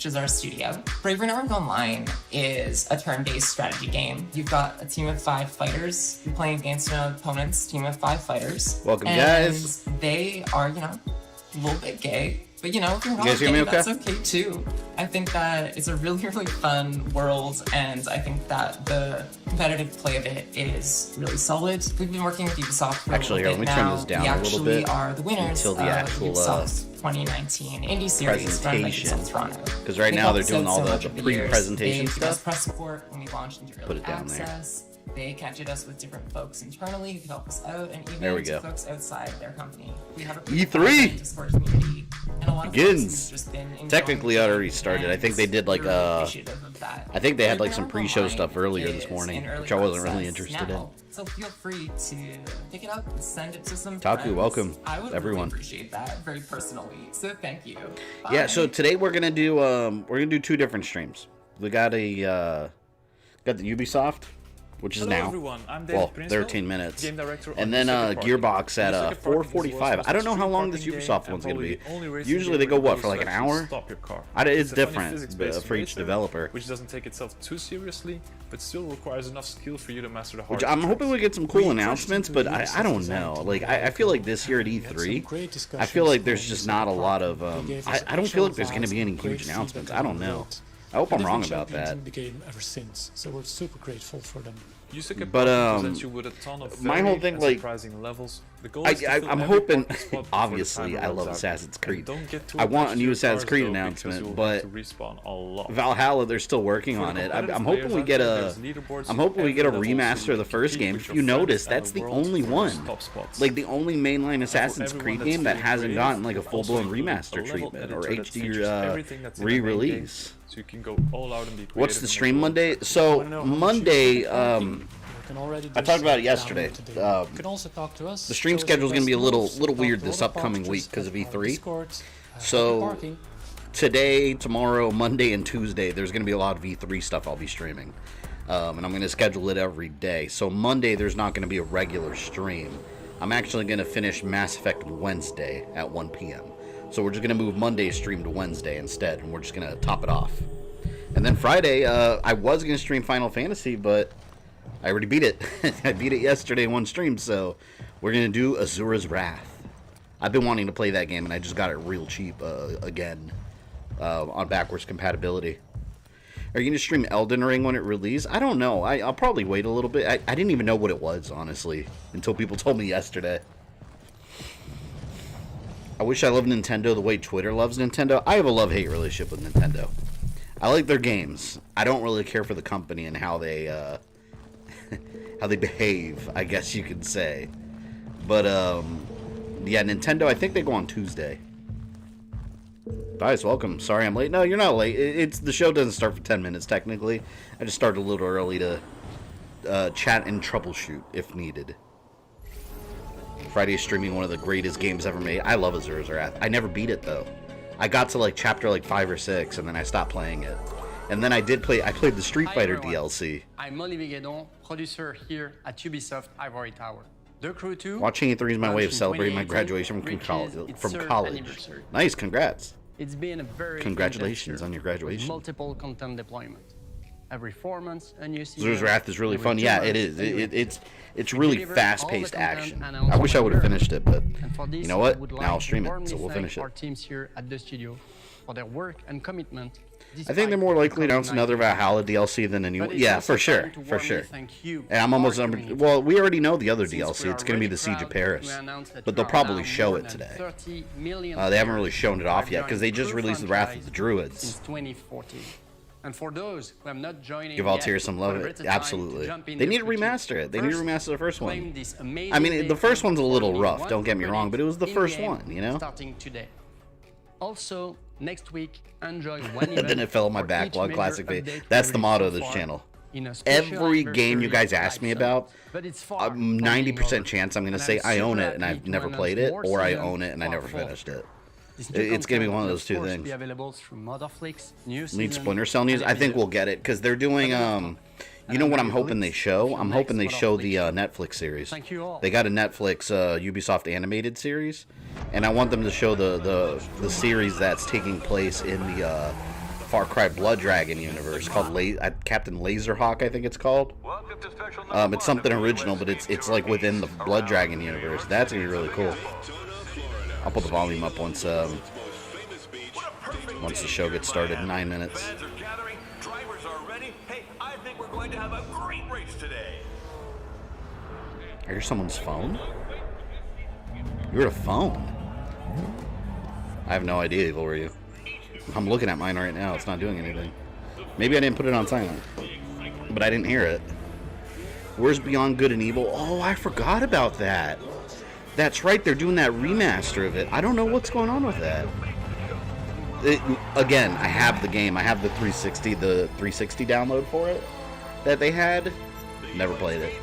which is our studio. Bravery Network Online is a turn-based strategy game. You've got a team of 5 fighters. You're playing against an opponent's team of 5 fighters. Welcome, and guys. They are, a little bit gay. But, if you're not hear me gay, okay? that's okay, too. I think that it's a really, really fun world, and I think that the competitive play of it is really solid. We've been working with Ubisoft for Actually, a little here, bit let me turn now. this down We a little bit actually are the winners until the actual, Ubisoft's 2019 indie series run by presentation. Ubisoft Toronto. Because right now they're doing all the pre-presentation They give us stuff. press support when we launched into Put early it down there. access. They connected us with different folks internally who could help us out, and even There we to go. folks outside their company. We have a E3 Discord community, and a lot of begins. folks who've just been enjoying Technically, the it game, already started. I think they did like and we're really appreciative of that. I think they had like Bravery some Network pre-show Online stuff earlier this is morning, in early which I wasn't really access interested now. So feel free to pick it up and send it to some Taku, friends. welcome, I would everyone. really appreciate that very personally. So thank you. Bye. Yeah, so today we're gonna do 2 different streams. We got the Ubisoft, which is Hello now. everyone, I'm David Princeville, 13 minutes. game director And on then Secret Parking. Gearbox at Secret Parking is 4:45. I don't know how long this Ubisoft one's gonna be. Usually they go what, for like an hour? It's different for each developer. Which doesn't take itself too seriously, but still requires enough skill for you to master the hard. Which I'm hoping we get some cool announcements, but I don't know. Like I feel like this year at E3, I feel like there's just not a lot of I don't feel like there's gonna be any huge announcements. I don't know. I hope I'm wrong about that. The game ever since, so we're super grateful for them. But presents you with a ton of my whole thing, like, surprising levels. The goal is to fill I'm every hoping. parking spot before the Obviously, timer I runs love out. Assassin's And Creed. don't get too I want attached a to new your Assassin's cars, Creed though, because announcement, you'll but have to respawn a lot. Valhalla, they're still working For on the it. I'm competitive hoping we players get out a. there, there's leaderboards I'm hoping we every get a level, so remaster you of the can first compete game. with If your you friends notice, and that's the the world only for one. top spots. Like the only mainline Assassin's everyone Creed that's game that feeling hasn't creative, gotten like a we also full-blown include a remaster level treatment or editor that features HD everything that's in the main game, re-release. So you can go all out and be What's creative the and stream make Monday? it So Monday, I talked about it You yesterday. can also talk to us. The stream schedule is going to be a little weird this upcoming week because of E3. So today, tomorrow, Monday, and Tuesday, there's going to be a lot of E3 stuff I'll be streaming. And I'm going to schedule it every day. So Monday, there's not going to be a regular stream. I'm actually going to finish Mass Effect Wednesday at 1 p.m. So we're just going to move Monday's stream to Wednesday instead, and we're just going to top it off. And then Friday, I was going to stream Final Fantasy, but I already beat it. I beat it yesterday in one stream, so we're going to do Azura's Wrath. I've been wanting to play that game, and I just got it real cheap again on backwards compatibility. Are you going to stream Elden Ring when it releases? I don't know. I'll probably wait a little bit. I didn't even know what it was, honestly, until people told me yesterday. I wish I loved Nintendo the way Twitter loves Nintendo. I have a love-hate relationship with Nintendo. I like their games. I don't really care for the company and how they behave, I guess you could say. But yeah, Nintendo, I think they go on Tuesday. Guys, welcome. Sorry I'm late. No, you're not late. It's the show doesn't start for 10 minutes technically. I just started a little early to chat and troubleshoot if needed. Friday is streaming one of the greatest games ever made. I love Azura's Wrath. I never beat it though. I got to like chapter like 5 or 6 and then I stopped playing it. And then I played the Street Fighter DLC. I'm Olivier Guédon, producer here at Ubisoft Ivory Tower. The Crew 2. Watching E3 is my way of launched in celebrating my 2018, graduation which from is its college. third anniversary. Nice, congrats. It's been a very Congratulations intense year on your graduation. with multiple content deployment. Every 4 months, a new season. Azura's Wrath is really every fun. 2 Yeah, months, it is. a new episode. It's We really deliver fast-paced all the content action. announced I wish I would have on finished it, but And for this, you know what? I would Now like I'll stream to it, warmly so we'll thank finish it. Our teams here at the studio for their work and commitment. I think they're more likely to announce another Valhalla DLC than a new one. Yeah, for sure, for sure. And I'm almost well, we already know the other DLC. It's going to be the Siege of Paris, but they'll probably show it today. They haven't really shown it off yet because they just released the Wrath of the Druids. Since 2014. And for those who have not joined Give Altier some love. Absolutely. They need to remaster it. They need to remaster the first one. I mean, the first one's a little rough, don't get me wrong, but it was the first one, you know? Starting today. Also, next week, enjoy one event. Then it fell on my for backlog each classic major video. update That's we the motto of released this so channel. far in a special Every game you guys anniversary ask me live about, summit. But it's far from 90% being chance I'm going to over. say And I'm I own super it and happy I've to never announce played it, more or I seasons own it and I for never fall. finished it. This new It's going to be content one of will, those two course, things. Be available through Motherflix, new Need season, Splinter Cell news? and I think video. we'll get it because they're doing you know what I'm hoping they show? I'm hoping they show the Netflix series. Thank you all. They got a Netflix Ubisoft animated series, and I want them to show the series that's taking place in Far Cry Blood Dragon universe called Captain Laserhawk, I think it's called. It's something original, but it's like within the Blood Dragon universe. That's gonna be really cool. I'll put the volume up once the show gets started in 9 minutes. Drivers are ready. Hey, I think we're going to have a great race today. I hear someone's phone. You heard a phone? I have no idea, Evil, were you? I'm looking at mine right now. It's not doing anything. Maybe I didn't put it on silent, but I didn't hear it. Where's Beyond Good and Evil? Oh, I forgot about that. That's right. They're doing that remaster of it. I don't know what's going on with that. Again, I have the game. I have the 360 download for it that they had. Never played it.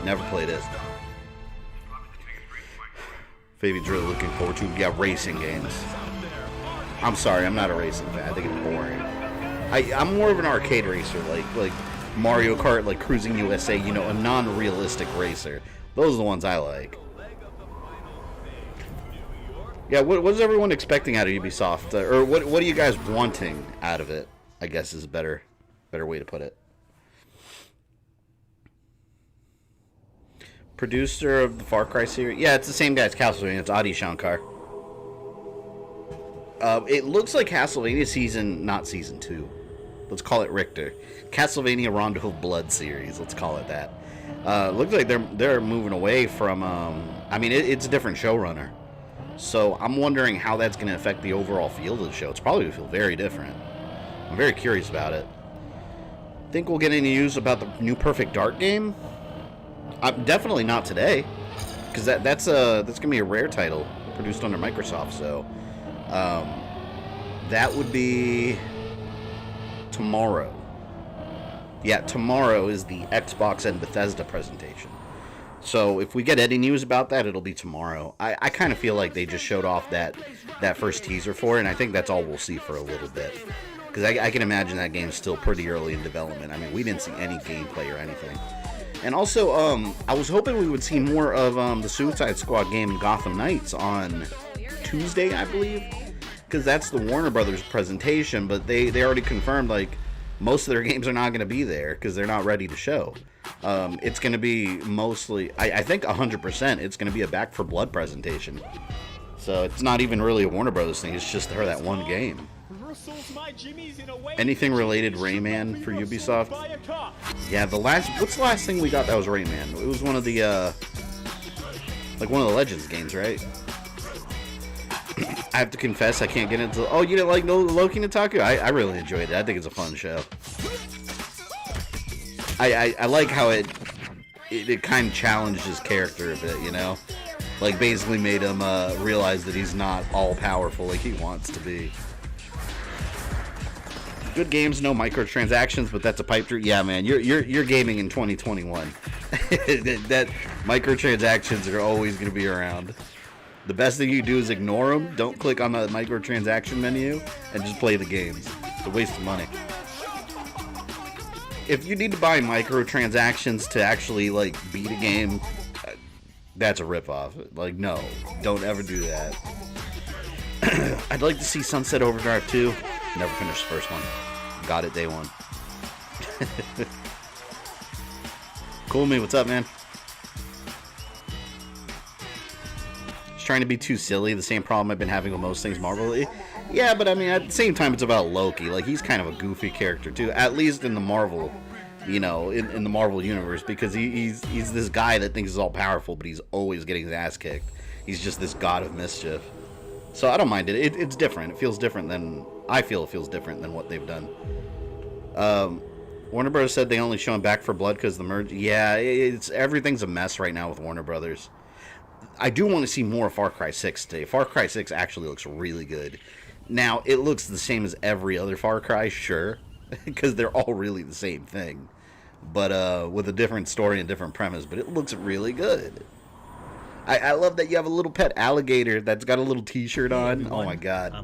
Never played it. Fabian's really looking forward to. Yeah, racing games. I'm sorry, I'm not a racing fan. I think it's boring. I'm more of an arcade racer, like Mario Kart, like Cruising USA. You know, a non-realistic racer. Those are the ones I like. Yeah, what is everyone expecting out of Ubisoft, or what are you guys wanting out of it? I guess is a better way to put it. Producer of the Far Cry series, yeah, it's the same guy as Castlevania. It's Adi Shankar. It looks like Castlevania not season 2. Let's call it Richter. Castlevania Rondo of Blood series. Let's call it that. Looks like they're moving away from. I mean, it's a different showrunner. So I'm wondering how that's going to affect the overall feel of the show. It's probably going to feel very different. I'm very curious about it. Think we'll get any news about the new Perfect Dark game? Definitely not today, because that's going to be a Rare title produced under Microsoft. So that would be tomorrow. Yeah, tomorrow is the Xbox and Bethesda presentation. So if we get any news about that, it'll be tomorrow. I kind of feel like they just showed off that first teaser for it, and I think that's all we'll see for a little bit. Because I can imagine that game's still pretty early in development. I mean, we didn't see any gameplay or anything. And also, I was hoping we would see more of the Suicide Squad game Gotham Knights on Tuesday, I believe. Because that's the Warner Brothers presentation, but they already confirmed, like, most of their games are not going to be there because they're not ready to show. It's going to be mostly, I think 100%, it's going to be a Back 4 Blood presentation. So it's not even really a Warner Brothers thing, it's just that one game. Anything related Rayman for Ubisoft? Yeah, what's the last thing we got that was Rayman? It was one of the, like one of the Legends games, right? I have to confess, I can't get into. Oh, you didn't like Loki Nataku? I really enjoyed it. I think it's a fun show. I like how it kind of challenged his character a bit, you know? Like, basically made him realize that he's not all-powerful like he wants to be. Good games, no microtransactions, but that's a pipe dream. Yeah, man, you're gaming in 2021. That microtransactions are always going to be around. The best thing you do is ignore them. Don't click on the microtransaction menu and just play the games. It's a waste of money. If you need to buy microtransactions to actually, like, beat a game, that's a ripoff. Like, no, don't ever do that. I'd like to see Sunset Overdrive 2. Never finished the first one. Got it day one. Cool me, what's up, man? Trying to be too silly. The same problem I've been having with most things Marvel. Yeah, but I mean, at the same time, it's about Loki. Like, he's kind of a goofy character too, at least in the Marvel, you know, in the Marvel universe, because he's this guy that thinks he's all powerful, but he's always getting his ass kicked. He's just this god of mischief. So I don't mind it. It's different. It feels different than I feel. It feels different than what they've done. Warner Brothers said they only show him Back 4 Blood because the merge. Yeah, everything's a mess right now with Warner Brothers. I do want to see more Far Cry 6 today. Far Cry 6 actually looks really good. Now, it looks the same as every other Far Cry, sure, because they're all really the same thing, but with a different story and different premise, but it looks really good. I love that you have a little pet alligator that's got a little t-shirt on. Oh my god.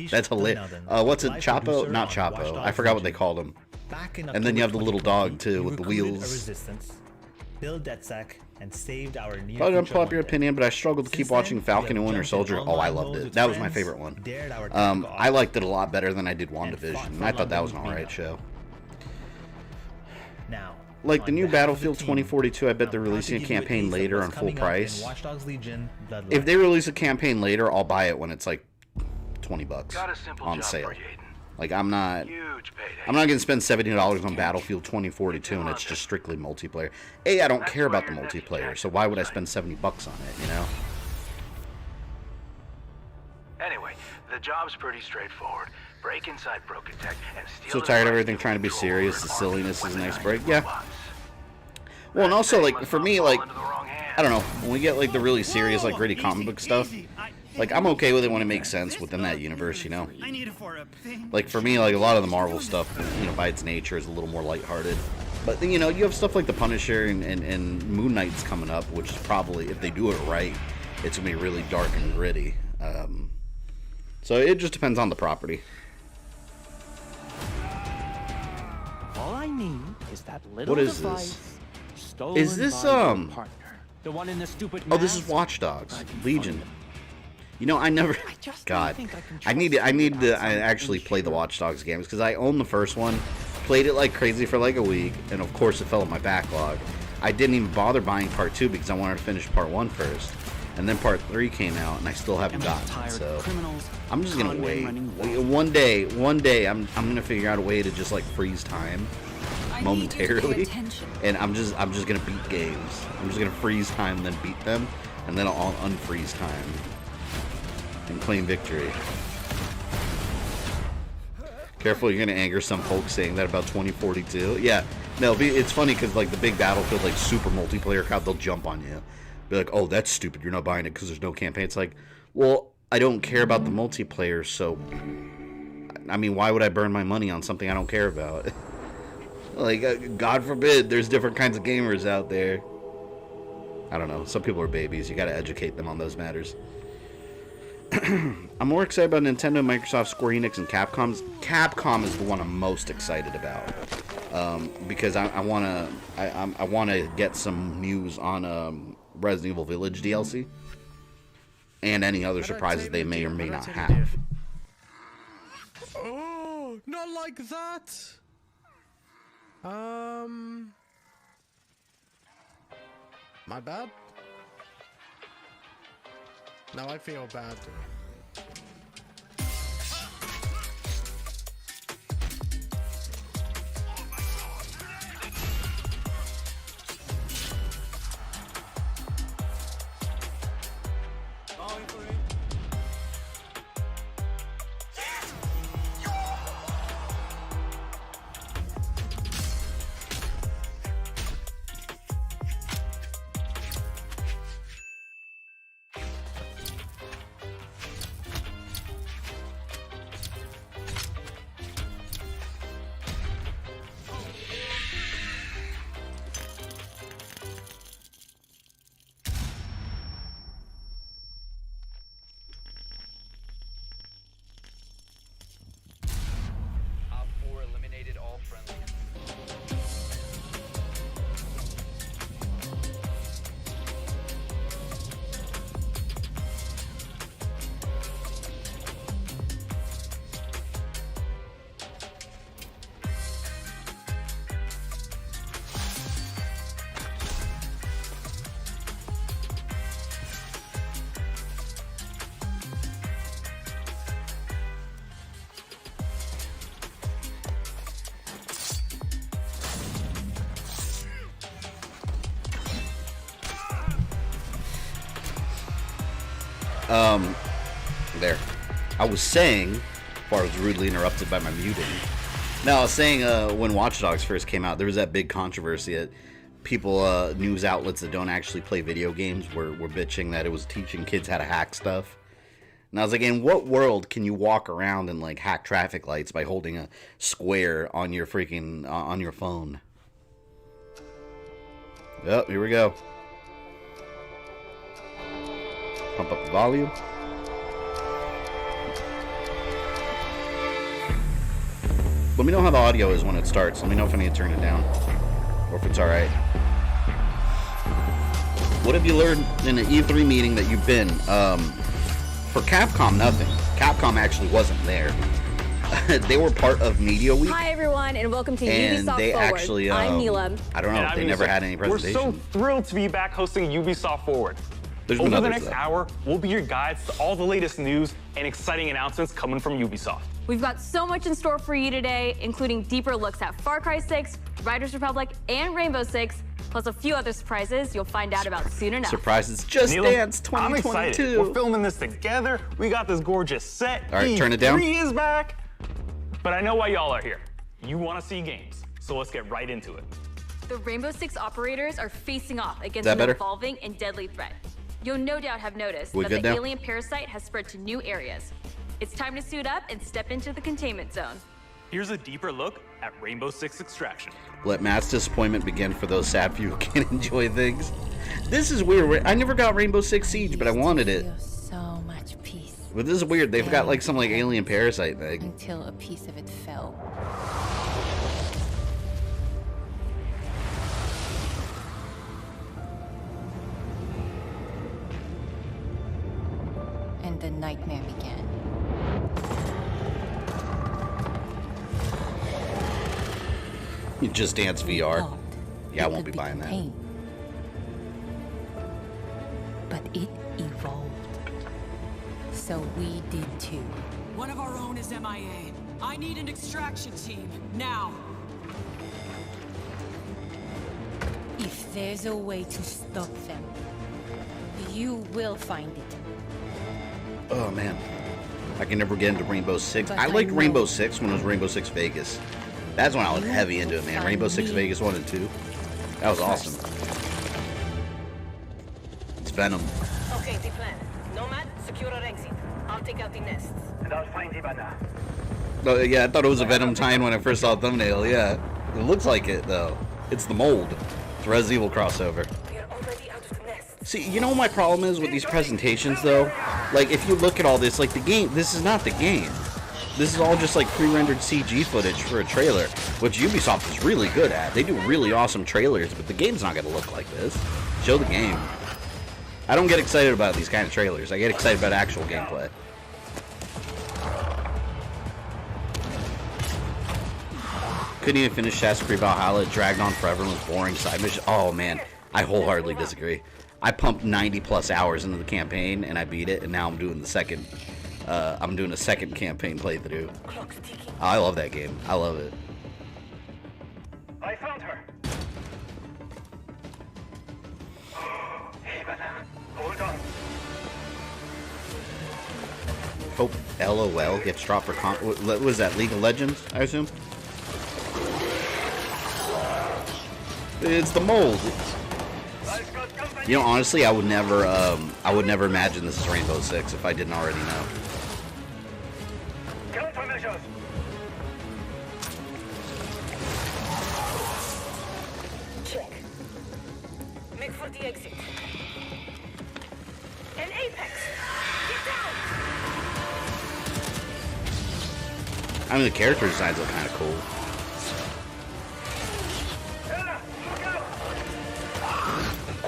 That's hilarious. What's it? Chapo? Not Chapo. I forgot what they called him. And then you have the little dog, too, with the wheels. Build DedSec, and saved our near Probably an future unpopular one day. opinion, but I struggled to keep Since watching then, Falcon we and have Winter jumped in Soldier. Oh, I online loved modes it. with That was my friends, favorite one. dared our technical I liked it a odds, lot better than I did and WandaVision. fought And for I thought that was an London's alright freedom. show. Now, Like the on new behalf of Battlefield the team, 2042, I bet they're I'm proud releasing a to give you campaign taste of later what's on full coming up in price. Watch Dogs Legion, Bloodlines. If they release a campaign later, I'll buy it when it's like $20 Got a simple on job sale. for you, Aiden. Like I'm not Huge payday. gonna spend $70 on Battlefield 2042 and it's just strictly multiplayer. A, I don't care about the multiplayer, so why would I spend $70 on it? You know. Anyway, the job's pretty straightforward. Break inside Broken Tech and steal. So the tired of device everything to trying to be control serious. over The an silliness army is a nice of break. weaponized Yeah. robots. Well, and also They like must for not me, fall like into the wrong hands. I don't know, when we get like the really serious, like gritty comic book stuff, like I'm okay with it when it makes sense within that universe, you know. Like for me, like a lot of the Marvel stuff, you know, by its nature, is a little more lighthearted. But then, you know, you have stuff like the Punisher and Moon Knight's coming up, which is probably, if they do it right, it's gonna be really dark and gritty. So it just depends on the property. All I need is that little What is device this? stolen Is this by your partner. The one in the stupid Oh, this is mask? Watch Dogs Legion. You know, I never. just God, don't think I can I need trust to you actually play the Watch Dogs games because I own the first one, played it like crazy for like a week, and of course it fell in my backlog. I didn't even bother buying part 2 because I wanted to finish part 1 first, and then part 3 came out, and I still haven't gotten it. So I'm just gonna wait. One day, I'm gonna figure out a way to just like freeze time momentarily, and I'm just gonna beat games. I'm just gonna freeze time, then beat them, and then I'll unfreeze time and claim victory. Careful, you're gonna anger some folks saying that about 2042. Yeah, no, it's funny because like the big Battlefield, like super multiplayer crowd, they'll jump on you, be like, "Oh, that's stupid. You're not buying it because there's no campaign." It's like, well, I don't care about the multiplayer, so I mean, why would I burn my money on something I don't care about? Like, God forbid, there's different kinds of gamers out there. I don't know. Some people are babies. You gotta educate them on those matters. I'm more excited about Nintendo, Microsoft, Square Enix, and Capcom. Capcom is the one I'm most excited about, because I wanna get some news on Resident Evil Village DLC and any other surprises they may or may not have. Oh, not like that. My bad. Now I feel bad. There. I was saying, before I was rudely interrupted by my muting. No, I was saying when Watch Dogs first came out, there was that big controversy that people, news outlets that don't actually play video games were bitching that it was teaching kids how to hack stuff. And I was like, in what world can you walk around and like hack traffic lights by holding a square on your freaking on your phone? Yep, here we go. Pump up the volume. Let me know how the audio is when it starts. Let me know if I need to turn it down or if it's alright. What have you learned in an E3 meeting that you've been? For Capcom, nothing. Capcom actually wasn't there. They were part of Media Week. Hi everyone, and welcome to and Ubisoft they Forward. actually, I'm Mila. I don't know, they never had any presentation. We're so thrilled to be back hosting Ubisoft Forward. There's Over been the others, next though. hour, we'll be your guides to all the latest news and exciting announcements coming from Ubisoft. We've got so much in store for you today, including deeper looks at Far Cry 6, Riders Republic, and Rainbow Six, plus a few other surprises you'll find out about soon enough. Surprises. Just Neela, Dance I'm 2022. excited. We're filming this together. We got this gorgeous set. All right, turn it down. E3 is back. But I know why y'all are here. You want to see games, so let's get right into it. The Rainbow Six operators are facing off against that an better? evolving and deadly threat. You'll no doubt have noticed We that good the now? alien parasite has spread to new areas. It's time to suit up and step into the containment zone. Here's a deeper look at Rainbow Six Extraction. Let Matt's disappointment begin for those sad few who can't enjoy things. This is weird. I never got Rainbow Six Siege, but I wanted it. So much peace. But this is weird. They've got like some like alien parasite thing. Until a piece of it fell. And the nightmare began. You Just Dance VR. Yeah, I won't be buying that. Pain. But it evolved. So we did too. One of our own is MIA. I need an extraction team, now. If there's a way to stop them, you will find it. Oh man, I can never get into Rainbow Six. But I I liked know. Rainbow Six when it was Rainbow Six Vegas. That's when I was heavy into it, man. Rainbow Six Vegas 1 and 2. That was awesome. It's Venom. Okay, the plan. Nomad, secure our exit. I'll take out the nests. And I'll find Ivana. Oh, yeah, I thought it was a Venom tie-in when I first saw the thumbnail. Yeah, it looks like it though. It's the mold. It's a Resident Evil crossover. We're already out of the nests. See, you know what my problem is with these presentations though? Like, if you look at all this, like the game, this is not the game. This is all just like pre-rendered CG footage for a trailer, which Ubisoft is really good at. They do really awesome trailers, but the game's not gonna look like this. Show the game. I don't get excited about these kind of trailers. I get excited about actual gameplay. Couldn't even finish Assassin's Creed Valhalla. It dragged on forever and was boring side mission. Oh man, I wholeheartedly disagree. I pumped 90 plus hours into the campaign and I beat it, and now I'm doing the second. I'm doing a second campaign playthrough. I love that game. I love it. I found her. Ivana, hold on. Hope LOL gets dropped for what was that? League of Legends, I assume. It's the mold. You know, honestly, I would never imagine this is Rainbow Six if I didn't already know. Countermeasures. Check. Make for the exit. An apex. Get down. I mean, the character designs look kind of cool.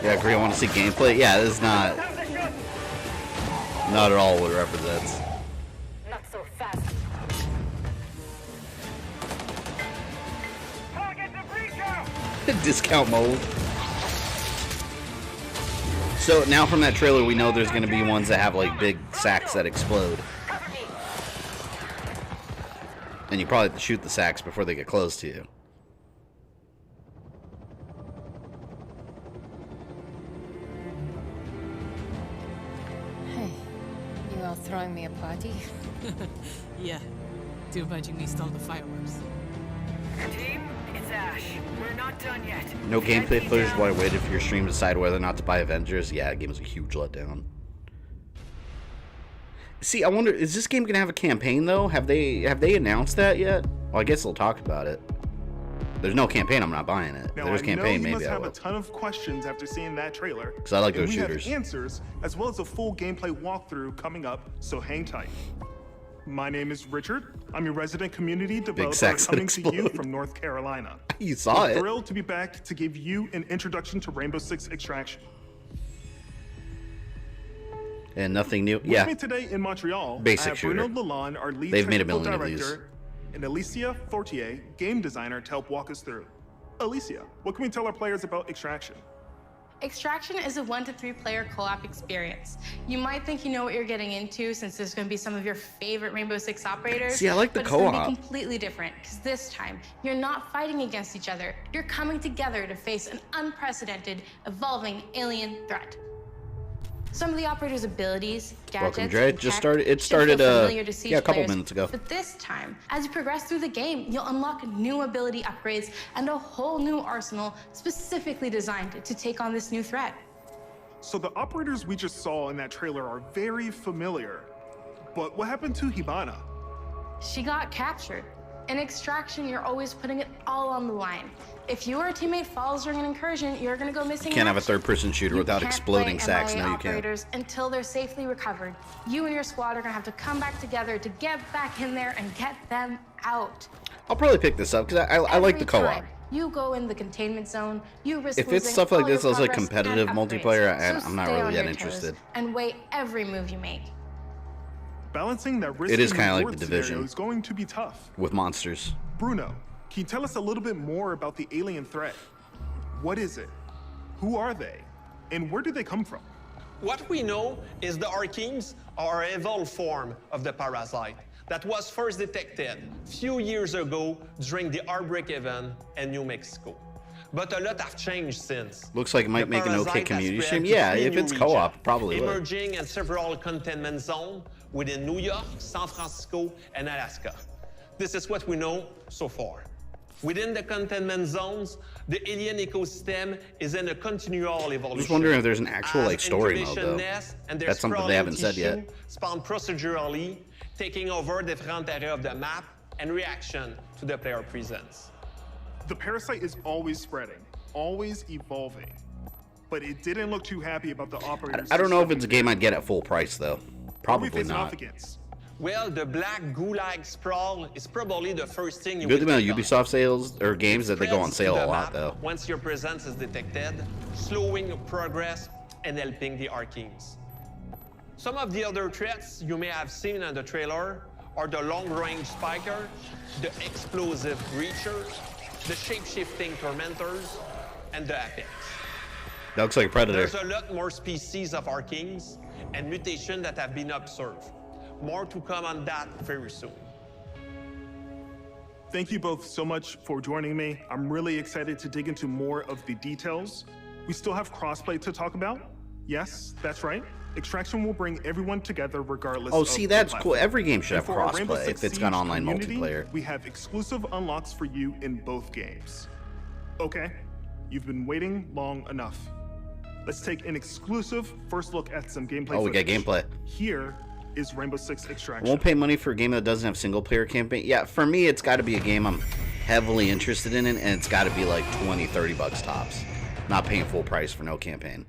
Yeah, I agree. I want to see gameplay. Yeah, this is not at all what it represents. Not so fast. Discount mode. So now from that trailer, we know there's going to be ones that have like big sacks that explode. And you probably have to shoot the sacks before they get close to you. Hey, you all throwing me a party? Yeah. Too bad you missed all the fireworks. Team, it's Ash. We're not done yet. No gameplay footage while I waited for your stream to decide whether or not to buy Avengers. Yeah, that game was a huge letdown. See, I wonder, is this game gonna have a campaign though? Have they announced that yet? Well, I guess they'll talk about it. There's no campaign, I'm not buying it. Now, There's I campaign, know you maybe must I have will. a ton of questions after seeing that trailer. 'Cause I like And those we shooters. have answers as well as a full gameplay walkthrough coming up, so hang tight. My name is Richard. I'm your resident community developer sacks that coming to you explode. from North Carolina. You saw We're it. thrilled to be back to give you an introduction to Rainbow Six Extraction. And nothing new. With Yeah. me today in Montreal, Basic I have shooter. Bruno Lalonde, our lead They've made a technical million of these. director, and Alicia Fortier, game designer, to help walk us through. Alicia, what can we tell our players about Extraction? Extraction is a 1 to 3 player co-op experience. You might think you know what you're getting into since there's going to be some of your favorite Rainbow Six operators. See, I like the but it's going to co-op. be completely different because this time you're not fighting against each other. You're coming together to face an unprecedented, evolving alien threat. Some of the operators' abilities, gadgets, Welcome, Dre. and Just tech started. It should feel started. familiar to Siege Yeah, a couple players, minutes ago. But this time, as you progress through the game, you'll unlock new ability upgrades and a whole new arsenal specifically designed to take on this new threat. So the operators we just saw in that trailer are very familiar. But what happened to Hibana? She got captured. In Extraction, you're always putting it all on the line. If you or a teammate falls during an incursion, you're gonna go missing. You can't have a in action. third-person shooter You without can't exploding play sacks. MIA No, you can't. operators until they're safely recovered. You and your squad are gonna have to come back together to get back in there and get them out. I'll probably pick this up because I like the Every co-op. time You go in the containment zone. You risk If it's losing stuff like all your this that's like progress competitive and upgrades. multiplayer, So I'm not stay really on that your interested. toes and weigh every move you make. Balancing that risk It is and kinda like reward The Division. scenario is going to be tough. With monsters. Bruno, can you tell us a little bit more about the alien threat? What is it? Who are they? And where do they come from? What we know is the Archeans are an evolved form of the parasite that was first detected few years ago during the Outbreak event in New Mexico. But a lot have changed since. Looks like it might The make an okay parasite has community spread stream. to Yeah, 3 if new it's co-op, regions, probably would. emerging in several containment zones within New York, San Francisco, and Alaska. This is what we know so far. Within the containment zones, the alien ecosystem is in a continual evolution. Just wondering if there's an actual As like story mode incubation though. nests and their That's something they sprawling haven't said yet. tissue spawn procedurally, taking over different areas of the map and reaction to the player presence. The parasite is always spreading, always evolving. But it didn't look too happy about the operators. I don't know if it's a game I'd get at full price though. Who are we Probably facing off not. against? Well, the black goo-like sprawl is probably the first thing you Good will amount take of on. Ubisoft sales or games that they go on Spreads sale to a the lot map though. Once your presence is detected, slowing your progress and helping the Archeans. Some of the other threats you may have seen in the trailer are the long-range spiker, the explosive breacher, the shape-shifting tormentors, and the apex. That looks like a predator. There's a lot more species of Archeans and mutations that have been observed. More to come on that very soon. Thank you both so much for joining me. I'm really excited to dig into more of the details. We still have crossplay to talk about. Yes, that's right. Extraction will bring everyone together regardless Oh, of see, the that's platform. cool. Every game should And have for our Rainbow crossplay Six if it's got Siege online community, multiplayer. We have exclusive unlocks for you in both games. Okay, you've been waiting long enough. Let's take an exclusive first look at some gameplay. Oh, we got footage. gameplay. Here is Rainbow Six Extraction. Won't pay money for a game that doesn't have single player campaign. Yeah, for me, it's got to be a game I'm heavily interested in, and it's got to be like 20, 30 bucks tops. Not paying full price for no campaign.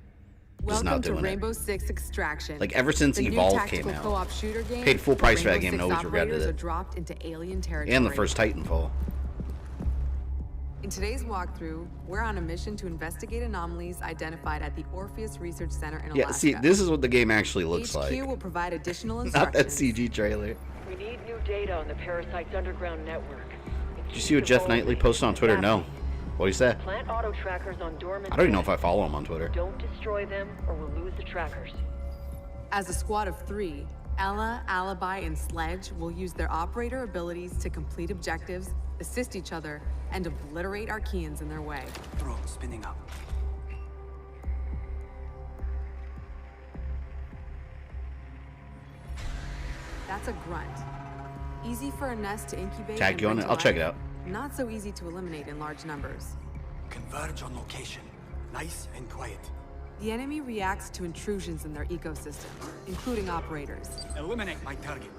Just not Welcome to doing it. Rainbow Six Extraction. Like, ever since the Evolve new tactical came out, co-op shooter game paid full price for where that game and Rainbow always Six regretted operators it. are dropped into alien territory. And the first Titanfall. In today's walkthrough, we're on a mission to investigate anomalies identified at the Orpheus Research Center in Alaska. Yeah, see, this is what the game actually looks HQ like. will provide additional Not instructions. that CG trailer. We need new data on the parasite's underground network. Did you see what Jeff Knightley posted on Twitter? No. What do you say? Plant auto trackers on dormant. I don't even know if I follow him on Twitter. Don't destroy them or we'll lose the trackers. As a squad of 3, Ella, Alibi, and Sledge will use their operator abilities to complete objectives, assist each other, and obliterate Archeans in their way. Drone spinning up. That's a grunt. Easy for a nest to incubate. Tag and you on bring it? to I'll check it life. out. Not so easy to eliminate in large numbers. Converge on location. Nice and quiet. The enemy reacts to intrusions in their ecosystem, including operators. Eliminate my target.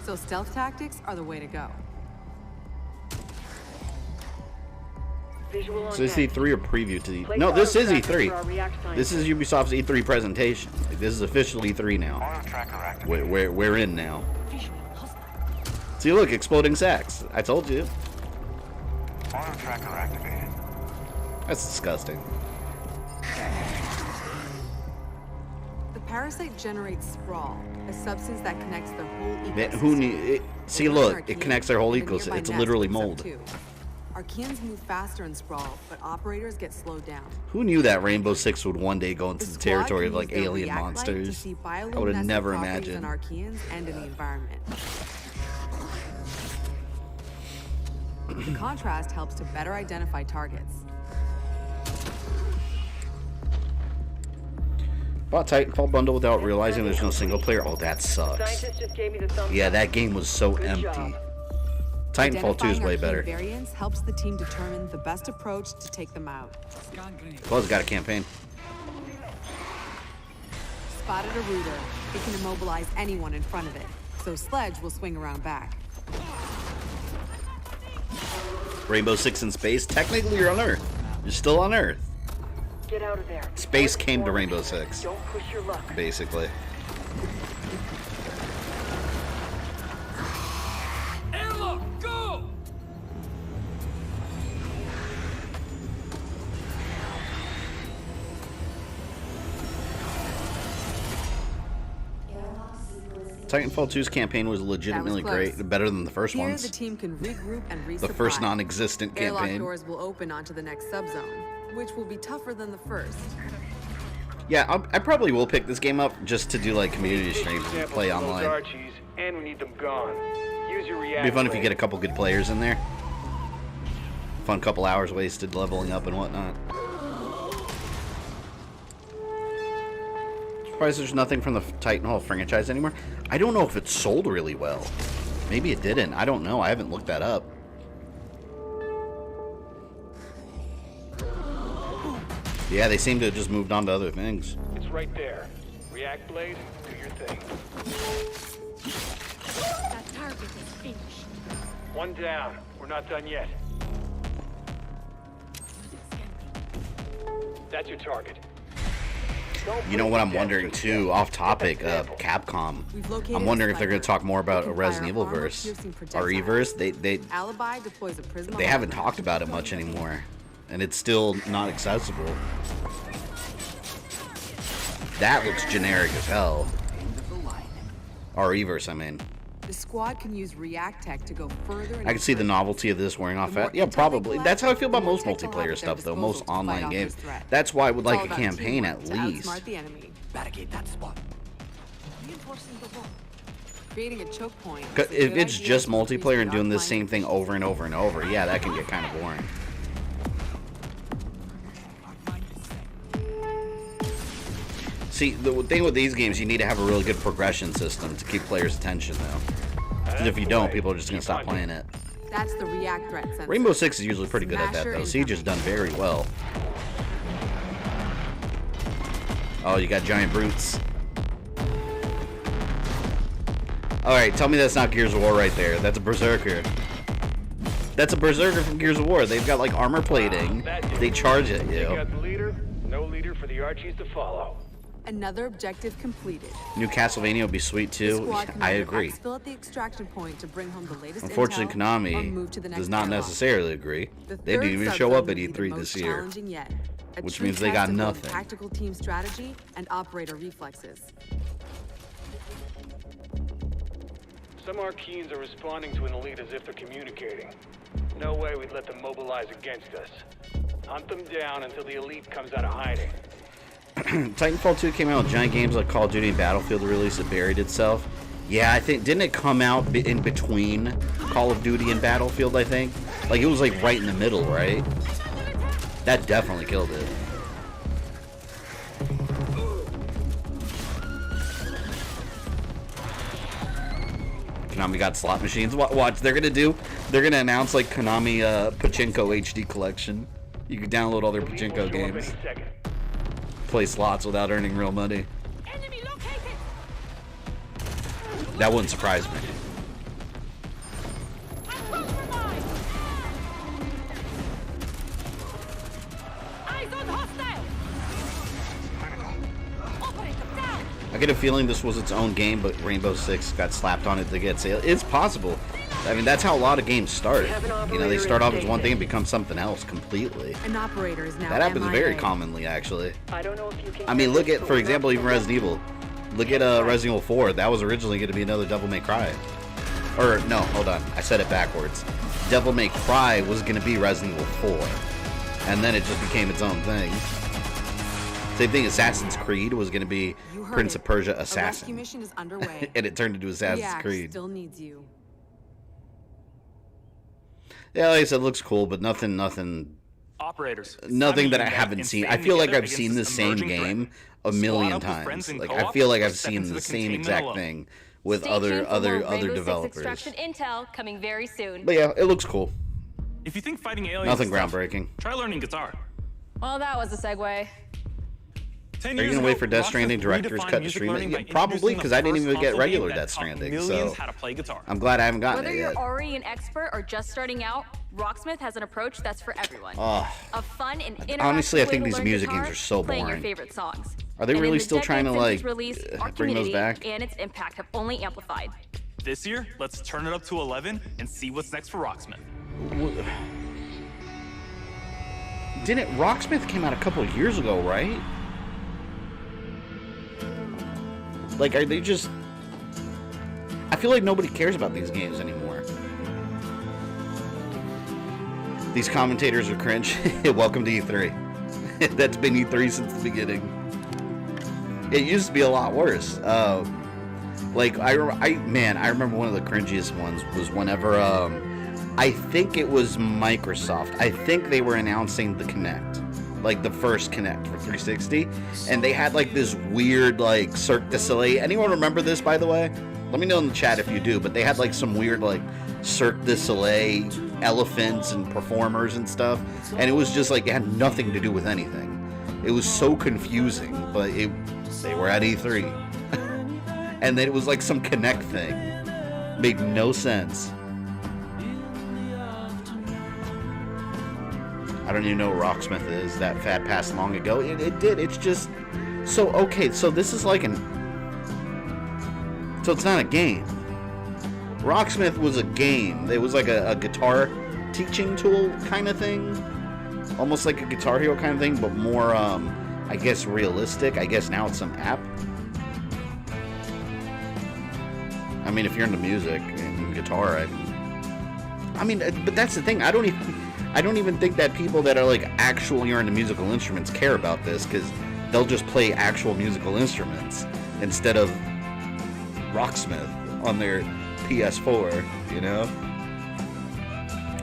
So stealth tactics are the way to go. Visual on So this deck. E3 or preview to the... Place No, this is auto trackers E3. for our react time. This is Ubisoft's E3 presentation. Like, this is official E3 now. We're in now. See, look, exploding sacks. I told you. Auto tracker activated. That's disgusting. The parasite generates sprawl, a substance that connects their whole ecosystem. Who knew? See, look, it connects their whole ecosystem. It's literally mold. Archeans move faster in sprawl, but operators get slowed down. Who knew that Rainbow Six would one day go into the territory of like alien monsters? I would have never imagined. Archeans and in the environment. The contrast helps to better identify targets. Bought Titanfall bundle without realizing there's no single player. Oh, that sucks. Yeah, that game was so empty. Titanfall 2 is way better. Variants helps the team determine the best approach to take them out. Well, it's got a campaign. Spotted a rooter. It can immobilize anyone in front of it, so Sledge will swing around back. Rainbow Six in space. Technically, you're on Earth. You're still on Earth. Get out of there. Space came to Rainbow Six. Don't push your luck. Basically. Airlock, go! Titanfall 2's campaign was legitimately great, better than the first Here, ones. the team can regroup and resupply. The first non-existent Airlock campaign. doors will open onto the next subzone, which will be tougher than the first. Yeah, I probably will pick this game up just to do like community streams and play online. And we need them gone. Use your It'd be fun if you get a couple good players in there. Fun couple hours wasted leveling up and whatnot. Surprised there's nothing from the Titanfall franchise anymore. I don't know if it sold really well. Maybe it didn't. I don't know. I haven't looked that up. Yeah, they seem to have just moved on to other things. It's right there. React blade, do your thing. That target is finished. One down. We're not done yet. That's your target. You know what I'm wondering too, off topic, Capcom. I'm wondering if they're going to talk more about a Resident Evil verse. Or Reverse. Alibi deploys a prism. They haven't talked about it much anymore. And it's still not accessible. That looks generic as hell. Or Reverse, I mean. The squad can use React Tech to go further. I can see the novelty of this wearing off. Yeah, probably. That's how I feel about most multiplayer stuff, though. Most online games. That's why I would like a campaign at least. Barricade that spot. Creating a choke point. If it's just multiplayer and doing the same thing over and over and over, yeah, that can get kind of boring. See, the thing with these games, you need to have a really good progression system to keep players' attention, though. Because if you don't, people are just going to stop playing it. That's the React threat sensor. Rainbow Six is usually pretty good at that, though. Siege has done very well. Oh, you got giant brutes. Alright, tell me that's not Gears of War right there. That's a Berserker. That's a Berserker from Gears of War. They've got, like, armor plating. They charge at you. You got the leader, no leader for the Archies to follow. Another objective completed. New Castlevania would be sweet too. I agree. At the extraction point to bring home the latest Unfortunately, Konami does not necessarily agree. They didn't even show up at E3 this year, which means they got nothing. Tactical team strategy and operator reflexes. Some Archeans are responding to an elite as if they're communicating. No way we'd let them mobilize against us. Hunt them down until the elite comes out of hiding. Titanfall 2 came out with giant games like Call of Duty and Battlefield release. It buried itself. Yeah, I think, didn't it come out in between Call of Duty and Battlefield, I think? Like, it was like right in the middle, right? That definitely killed it. Konami got slot machines. Watch, they're gonna announce like Konami Pachinko HD collection. You can download all their Pachinko games. Play slots without earning real money. That wouldn't surprise me. I get a feeling this was its own game, but Rainbow Six got slapped on it to get sale. It's possible. I mean, that's how a lot of games start. You know, they start off as one thing and become something else completely. An operator is now That happens MIA. very commonly, actually. I don't know if you can. I mean, look at, for example, even Resident Evil. Look at Resident Evil 4. That was originally going to be another Devil May Cry. Or, no, hold on. I said it backwards. Devil May Cry was going to be Resident Evil 4. And then it just became its own thing. Same thing, Assassin's Creed was going to be Prince of Persia Assassin. A rescue mission is underway. And it turned into Assassin's Creed. Still needs you. Yeah, like I said, it looks cool, but nothing Operators. that I haven't seen. I feel like I've seen the same game a million times. Like I feel like I've seen the same exact thing with other developers. Extraction intel coming very soon. But yeah, it looks cool. If you think fighting aliens Nothing is tough, groundbreaking. try learning guitar. Well, that was a segue. Are you gonna wait for Death Stranding director's cut to stream it? Yeah, probably, because I didn't even get regular Death Stranding. So I'm glad I haven't gotten Whether it you're yet. already an expert or just starting out, Rocksmith has an approach that's for everyone. Oh. A fun and interactive Honestly, I way think to these learn music guitar, games are so playing boring. your favorite songs. Are they And in really the still trying to decades since like its release, our bring those community back? and its impact have only amplified. This year, let's turn it up to 11 and see what's next for Rocksmith. Didn't Rocksmith came out a couple of years ago, right? Like, are they just... I feel like nobody cares about these games anymore. These commentators are cringe. Welcome to E3. That's been E3 since the beginning. It used to be a lot worse. Like, I remember one of the cringiest ones was whenever, I think it was Microsoft. I think they were announcing the Kinect. Like the first Kinect for 360, and they had like this weird like Cirque du Soleil. Anyone remember this, by the way? Let me know in the chat if you do. But they had like some weird like Cirque du Soleil elephants and performers and stuff, and it was just like it had nothing to do with anything. It was so confusing, but they were at E3, and then it was like some Kinect thing. Made no sense. I don't even know what Rocksmith is. That fad passed long ago. It did. It's just... So, okay, so this is like an... So it's not a game. Rocksmith was a game. It was like a guitar teaching tool kind of thing. Almost like a Guitar Hero kind of thing, but more, I guess, realistic. I guess now it's some app. I mean, if you're into music and guitar, I mean, but that's the thing. I don't even think that people that are like actually into musical instruments care about this, because they'll just play actual musical instruments instead of Rocksmith on their PS4, you know?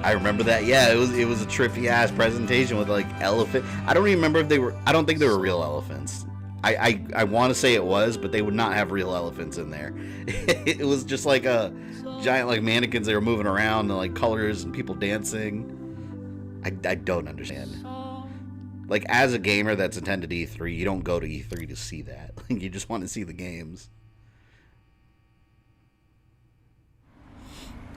I remember that. Yeah, it was a trippy ass presentation with like elephant. I don't even remember if they were. I don't think they were real elephants. I want to say it was, but they would not have real elephants in there. It was just like a giant like mannequins. They were moving around and like colors and people dancing. I don't understand. Like, as a gamer that's attended E3, you don't go to E3 to see that. Like, you just want to see the games.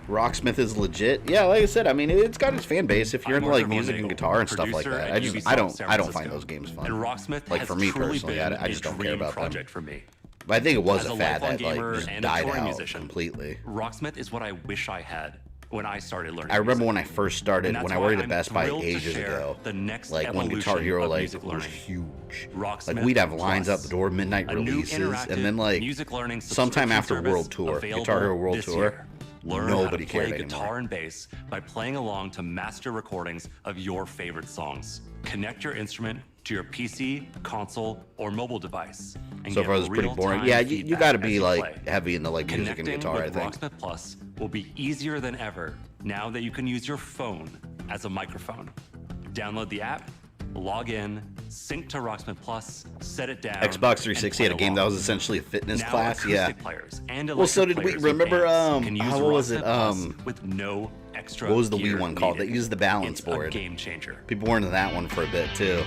Rocksmith is legit. Yeah, like I said, I mean, it's got its fan base if you're into like music and guitar and stuff like that. I don't find those games fun. And Rocksmith like, for me personally, I just don't care about them. For me. But I think it was As a fad that like gamer just and a died touring out musician, completely. Rocksmith is what I wish I had when I started learning. I remember when I first started, And when that's I why worked at I'm Best Buy thrilled to ages share ago, the next like when Guitar evolution Hero of like music was learning. huge. Rocksmith Like we'd have lines Plus, out the door, midnight a new releases, and interactive then like music learning sometime subscription after service World Tour, available Guitar Hero World this Tour, year. Learn nobody how to play cared guitar anymore. and bass by playing along to master recordings of your favorite songs. Connect your instrument to your PC, console, or mobile device. And So get far, it was pretty boring. real-time Yeah, you feedback got to as be you like play. heavy into like music and Connecting guitar. I with think. Rocksmith Plus will be easier than ever now that you can use your phone as a microphone. Download the app, log in, sync to Rocksmith Plus, set it down. Xbox 360 had a game that was essentially a fitness Now class. Yeah. acoustic players and Well, so electric did we. players with Remember? amps can use How was it? Rocksmith Plus with no extra What was the gear Wii one called? That needed. used the balance It's a board. game changer. People were into that one for a bit too.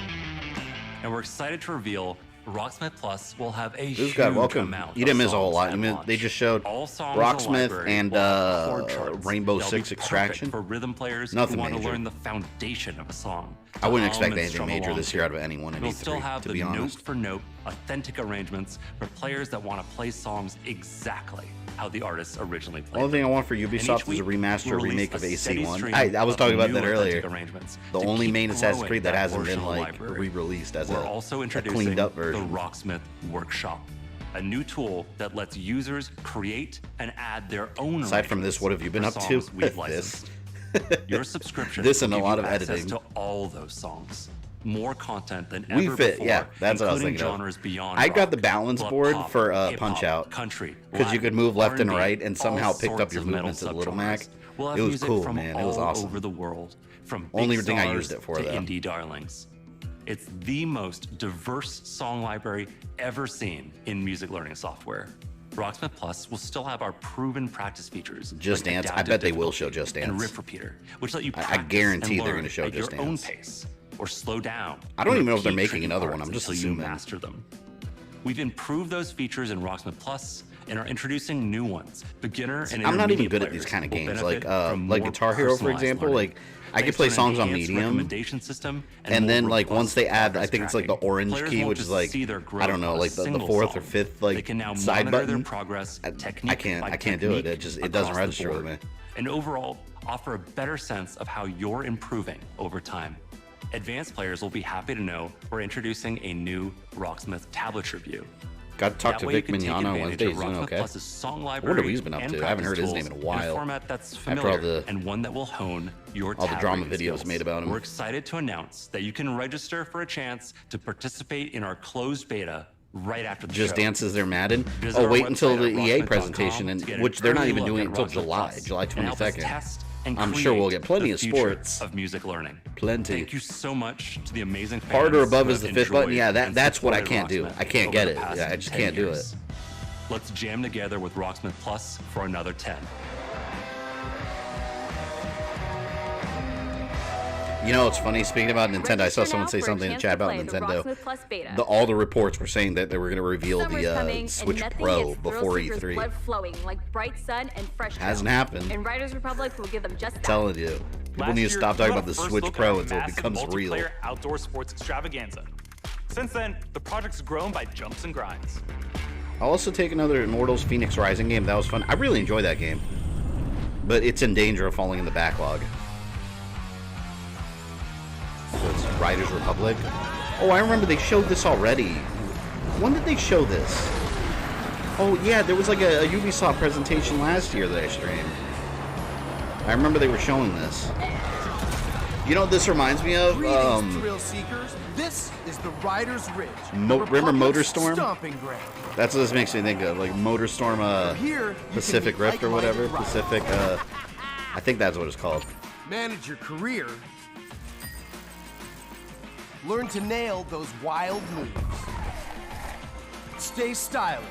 And we're excited to reveal Rocksmith Plus will have a This huge guy, welcome. amount You didn't of miss a whole songs lot. at You mean, launch. they just showed All songs in the Rocksmith library and will have chord charts. Rainbow They'll Six be perfect Extraction. for rhythm players Nothing who want major. to learn the foundation of a song. I wouldn't to expect hum and anything strum major along this to. year out of anyone in We'll still E3, have to the be honest. note-for-note, authentic arrangements for players that want to play songs exactly how the artists originally played. Only thing I want for And each Ubisoft is week, a remaster we'll remake release of a steady AC1. stream I was of talking about new that earlier. authentic arrangements The to only keep main Assassin's growing Creed that hasn't portion been of the like library. re-released as We're a also cleaned introducing up the version. Rocksmith Workshop, a new tool that lets users create and add their own. Aside from this, what have you been for up to songs we've with licensed. this? Your subscription This and will a give lot you of access editing. to all those songs. More content than We ever Fit, before, yeah, that's what I was including thinking of. genres beyond I got rock, the balance but board pop, for hip-hop, Punch-Out country, because you could move left and R&B, right and somehow all picked up sorts your of metal movements at Little subgenres. Mac. We'll have It was music cool, from man. It was all awesome. over the world, from Only big thing I stars used it for, to though. indie darlings. It's the most diverse song library ever seen in music learning software. Rocksmith Plus will still have our proven practice features. Just like Dance. I adaptive bet they will difficulty show Just and Dance. riff repeater, which let you I practice guarantee and they're learn gonna show at Just your own Dance. pace, or slow down. I don't and even know if they're repeat making tricky another one. parts I'm just until you assuming. master them. We've improved those features in Rocksmith Plus and are introducing new ones. Beginner and I'm not even intermediate good at these players kind of will games, benefit from like more Guitar Hero, for personalized example. learning. Like I could Thanks play to an songs on enhanced medium, recommendation system and more then like robust once they add, I progress think it's like the tracking. orange Players key, won't which is just like see their growth I don't know, on a like the single fourth or song. fifth They like can now side monitor their button. progress I technique can't by do it. technique It doesn't across the register with board. me. And overall, offer a better sense of how you're improving over time. Advanced players will be happy to know we're introducing a new Rocksmith tablet review. Got to talk That to way Vic you can take Mignon on advantage Wednesday. of He's doing Rocksmith okay. Plus's song I wonder library what he's been up and to. I haven't heard his practice name in a tools while. format that's After all familiar the and one that will hone your all the drama tab reading videos skills. made about him. We're excited to announce that you can register for a chance to participate in our closed beta right after the Just show. Dance is their Madden. Visit Oh, our wait until website the at EA rocksmith.com presentation, to get an which they're not early even look doing it at until Rocksmith July, Plus July and help us 22nd. test and I'm sure we'll create get plenty the of future sports. of music learning. Plenty. Thank you so much to the amazing fans Hard or above who is the have fifth button. enjoyed Yeah, and that's what I supported can't do. Rocksmith I can't over get the it. past Yeah, I just 10 can't do years. it. Let's jam together with Rocksmith Plus for another 10. You know, it's funny. Speaking about Nintendo, I saw Register someone now say for a something in chance chat to about play the Nintendo. Rocksmith Plus beta. All the reports were saying that they were going to reveal Summer's the coming, and Switch nothing Pro gets before thrill-seekers' E3. blood flowing like bright sun and fresh Hasn't trails. happened. And Riders Republic will give them just that. Telling you, people Last need to year, stop we talking got about the a first Switch look at Pro our until it massive becomes real. multiplayer outdoor sports extravaganza. Since then, the project's grown by jumps and grinds. I'll also take another Immortals Phoenix Rising game. That was fun. I really enjoyed that game, but it's in danger of falling in the backlog. So it's Riders Republic. Oh, I remember they showed this already. When did they show this? Oh yeah, there was like a Ubisoft presentation last year that I streamed. I remember they were showing this. You know what this reminds me of? Greetings, thrill seekers. This is the Riders Ridge. Remember Republic's MotorStorm? Stomping ground. That's what this makes me think of, like MotorStorm, Here, you Pacific can meet Rift or whatever. like-minded Pacific, I think that's what it's called. Manage your career. Learn to nail those wild moves. Stay stylish.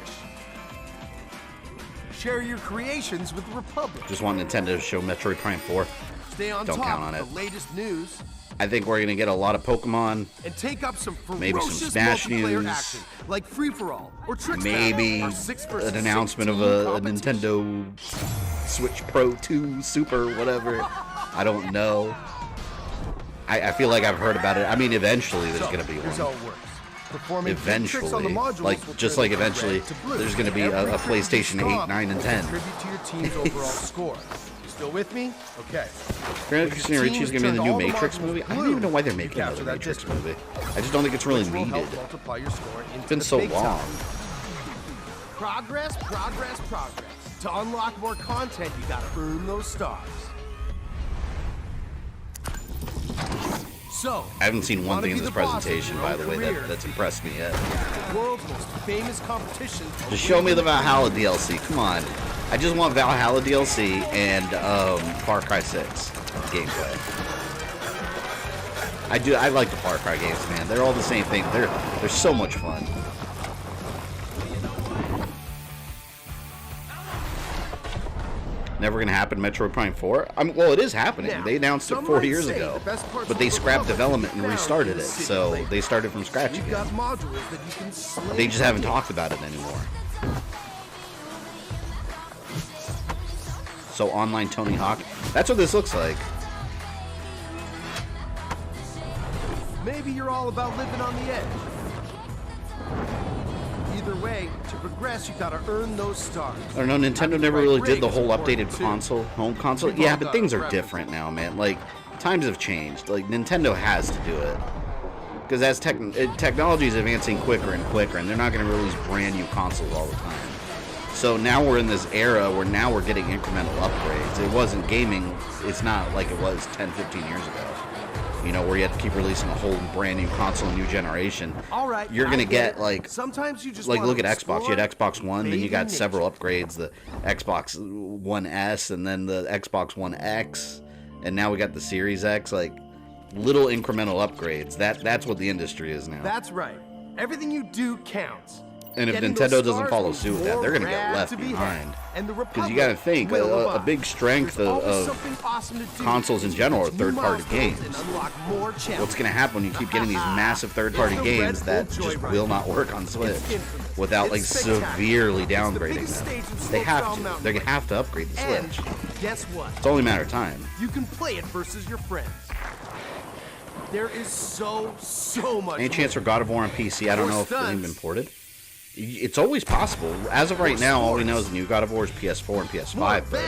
Share your creations with the Republic. Just want Nintendo to show Metroid Prime 4. Stay on Don't top count on of it. the latest news. I think we're gonna get a lot of Pokemon. And take up some Maybe some ferocious Smash multiplayer news. action, like free-for-all or Trick Maybe Battle, or 6 versus an announcement of 16 a competition. Nintendo Switch Pro 2 Super, whatever. I don't know. I feel like I've heard about it. I mean, eventually there's gonna be Here's one. how it works. Performing tricks on the Eventually, modules like will just turn like the red eventually, to blue. there's gonna be Every a trick you PlayStation 8, stop 9, and will 10. contribute to your team's overall score. You still with me? Okay. Apparently, When Christina your Ricci's team gonna be in the turned new all the Matrix modules movie. I don't blue, even know why they're you making capture another that Matrix district. movie. I just don't think it's really Which will help needed. multiply your score into It's been the so big long. time. Progress, progress, progress. To unlock more content, you gotta earn those stars. So, I haven't seen one wanna thing in be this the boss of presentation, your by own the way, career? that's impressed me yet. The world's most famous competition. Just show me the Valhalla DLC. Come on. I just want Valhalla DLC and Far Cry 6 gameplay. I like the Far Cry games, man. They're all the same thing. They're so much fun. Never gonna happen. Metroid Prime 4. Well, it is happening. Now, they announced it some 4 might years say ago, the best parts but they of the scrapped Republic development and found restarted in it. the city So playground. they started from scratch We've again. got modules that you can slay They just haven't for talked about it anymore. So online Tony Hawk. That's what this looks like. Maybe you're all about living on the edge. Either way, to progress, you gotta earn those stars. I don't know, Nintendo never really did the whole updated home console. Yeah, but things are different now, man. Like, times have changed. Like, Nintendo has to do it. Because as technology is advancing quicker and quicker, and they're not going to release brand new consoles all the time. So now we're in this era where now we're getting incremental upgrades. It wasn't gaming, it's not like it was 10, 15 years ago. You know, where you had to keep releasing a whole brand new console, new generation. All right, you're gonna get like sometimes you just like wanna look at Xbox. You had Xbox One, then you got baby several upgrades. The Xbox One S, and then the Xbox One X, and now we got the Series X. Like little incremental upgrades. That's what the industry is now. That's right. Everything you do counts. And if Getting Nintendo those doesn't stars follow is suit with that, they're going to get more left rad to be behind. had. And the Because you got to think, a big strength of consoles in general are third-party games. What's going to happen when you keep getting these massive third-party games that just will not work on Switch without like severely downgrading them? They have to. They're going to have to upgrade the Switch. Guess what? It's only a matter of time. You can play it versus your friends. There is so much. Any chance for God of War on PC? I don't know if it's even been ported. It's always possible. As of right now, all we know is the new God of War is PS4 and PS5. But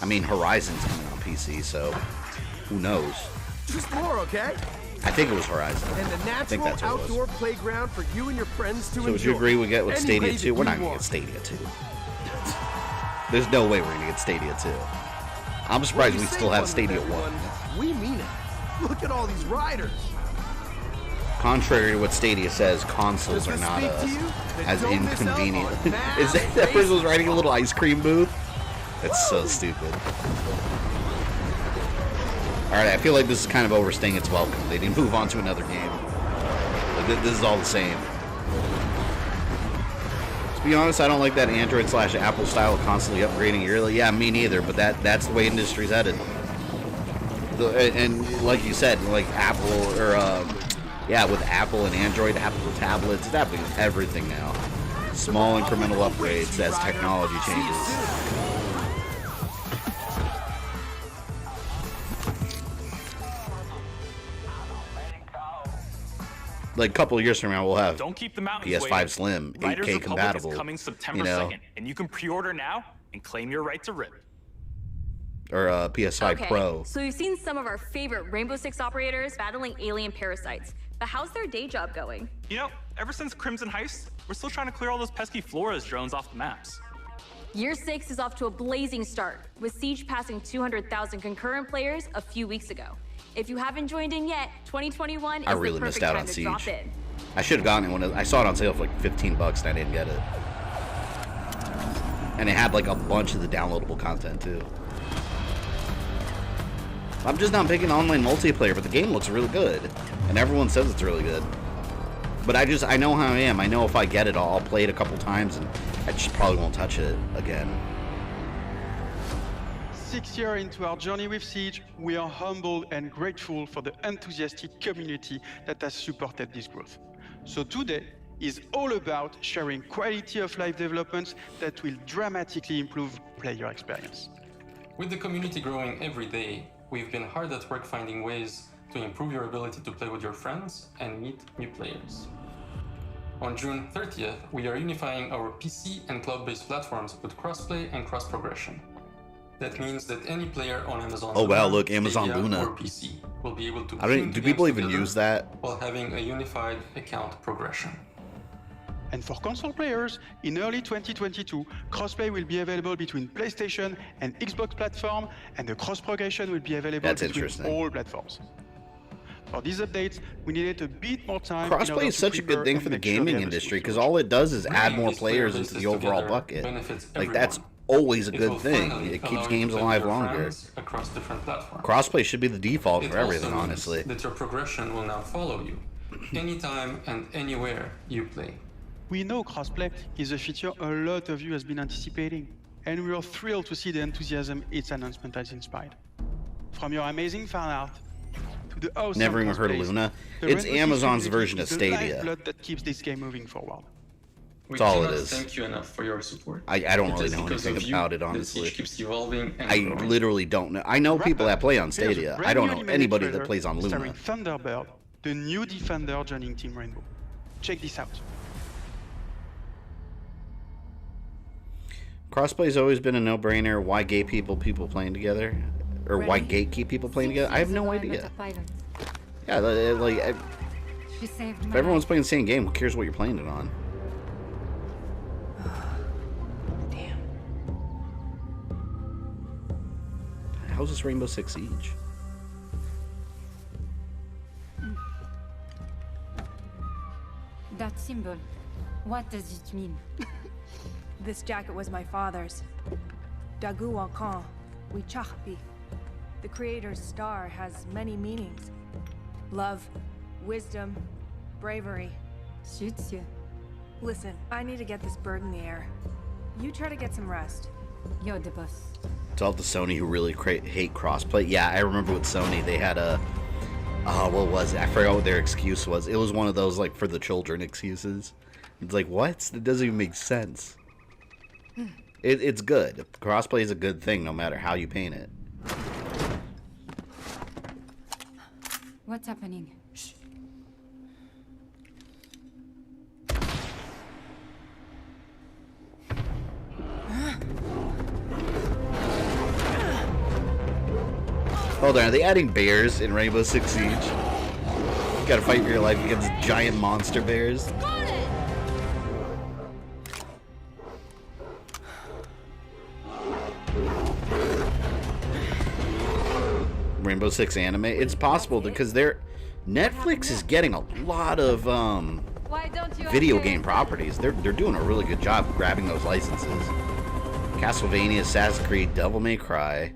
I mean, Horizon's coming on PC, so who knows? Just more, okay? I think it was Horizon. And the I think natural that's what it was. outdoor playground for you and your friends to enjoy. So would you agree we get with Any Stadia way 2? that We're not you going to want. get Stadia 2. There's no way we're going to get Stadia 2. I'm surprised When we you still say have one, Stadia 1. everyone, We mean it. Look at all these riders. Contrary to what Stadia says, consoles are not as inconvenient. Is that person was riding a little ice cream booth? That's so stupid. Alright, I feel like this is kind of overstaying its welcome. They didn't move on to another game. Like, this is all the same. To be honest, I don't like that Android/Apple style of constantly upgrading. Really, yeah, me neither. But that's the way industry's headed. And like you said, like Apple or with Apple and Android, Apple tablets, it's happening with everything now. Small incremental upgrades as technology changes. Like a couple of years from now, we'll have Don't keep the mountains PS5 waiting. Slim, Riders 8K Republic compatible. is coming September You know, 2nd, and you can pre-order now and claim your right to rip. or PS5 Pro. So we've seen some of our favorite Rainbow Six operators battling alien parasites. But how's their day job going? You know, ever since Crimson Heist, we're still trying to clear all those pesky Flores drones off the maps. Year 6 is off to a blazing start, with Siege passing 200,000 concurrent players a few weeks ago. If you haven't joined in yet, 2021 is I really the missed perfect out time on to Siege. drop in. I should have gotten it when I saw it on sale for like $15 and I didn't get it. And it had like a bunch of the downloadable content too. I'm just not picking online multiplayer, but the game looks really good. And everyone says it's really good. But I know how I am. I know if I get it, I'll play it a couple times and I just probably won't touch it again. 6 years into our journey with Siege, we are humbled and grateful for the enthusiastic community that has supported this growth. So today is all about sharing quality of life developments that will dramatically improve player experience. With the community growing every day, we've been hard at work finding ways to improve your ability to play with your friends and meet new players. On June 30th, we are unifying our PC and cloud-based platforms with crossplay and cross-progression. That means that any player on Amazon Oh wow, Luna, look, Amazon Stadia, Luna. or PC will be able to I don't. tune Do the people games even together use that? while having a unified account progression. And for console players, in early 2022, crossplay will be available between PlayStation and Xbox platform, and the cross-progression will be available That's between interesting. all platforms. For these updates, we needed a bit more time. in order Crossplay is to such a prepare good thing and for the make sure they gaming have a industry smooth because launch. all it does is add Bringing more these player players into bases the overall together bucket. benefits Like that's everyone. always a It good will thing. finally It allow keeps you games to play alive with your longer. friends across different platforms. Crossplay should be the default It for everything, also means honestly. that your progression will now follow you, anytime and anywhere you play. We know crossplay is a feature a lot of you has been anticipating, and we are thrilled to see the enthusiasm its announcement has inspired. From your amazing fan art to the awesome Never even heard of cosplays, Luna. the It's Rainbow Six Amazon's community version of is the Stadia. lifeblood that keeps this game moving forward. That's all it cannot is. Thank you enough for your support. I don't It really is know because anything of you about it, that honestly. Siege keeps evolving and I growing. literally don't know. I know people that play on Here's a Stadia. brand I don't new know animated anybody that trailer plays on Luna. starring Thunderbird, the new Defender joining Team Rainbow. Check this out. Crossplay's always been a no-brainer. Why gay people playing together? Or why gatekeep people playing together? I have no idea. Yeah, like, if everyone's playing the same game, who cares what you're playing it on? Damn. How's this Rainbow Six Siege? That symbol, what does it mean? This jacket was my father's. Dagu Wankan, Wichahpi. The creator's star has many meanings. Love, wisdom, bravery. Suits you. Listen, I need to get this bird in the air. You try to get some rest. You're the boss. It's all the Sony who really hate crossplay. Yeah, I remember with Sony, they had a... Oh, what was it? I forgot what their excuse was. It was one of those, like, for the children excuses. It's like, what? It doesn't even make sense. It's good. Crossplay is a good thing, no matter how you paint it. What's happening? Shh. Hold on, are they adding bears in Rainbow Six Siege? You gotta fight for your life against giant monster bears. Rainbow Six anime? It's possible because Netflix is getting a lot of video game properties. They're doing a really good job grabbing those licenses. Castlevania, Assassin's Creed, Devil May Cry.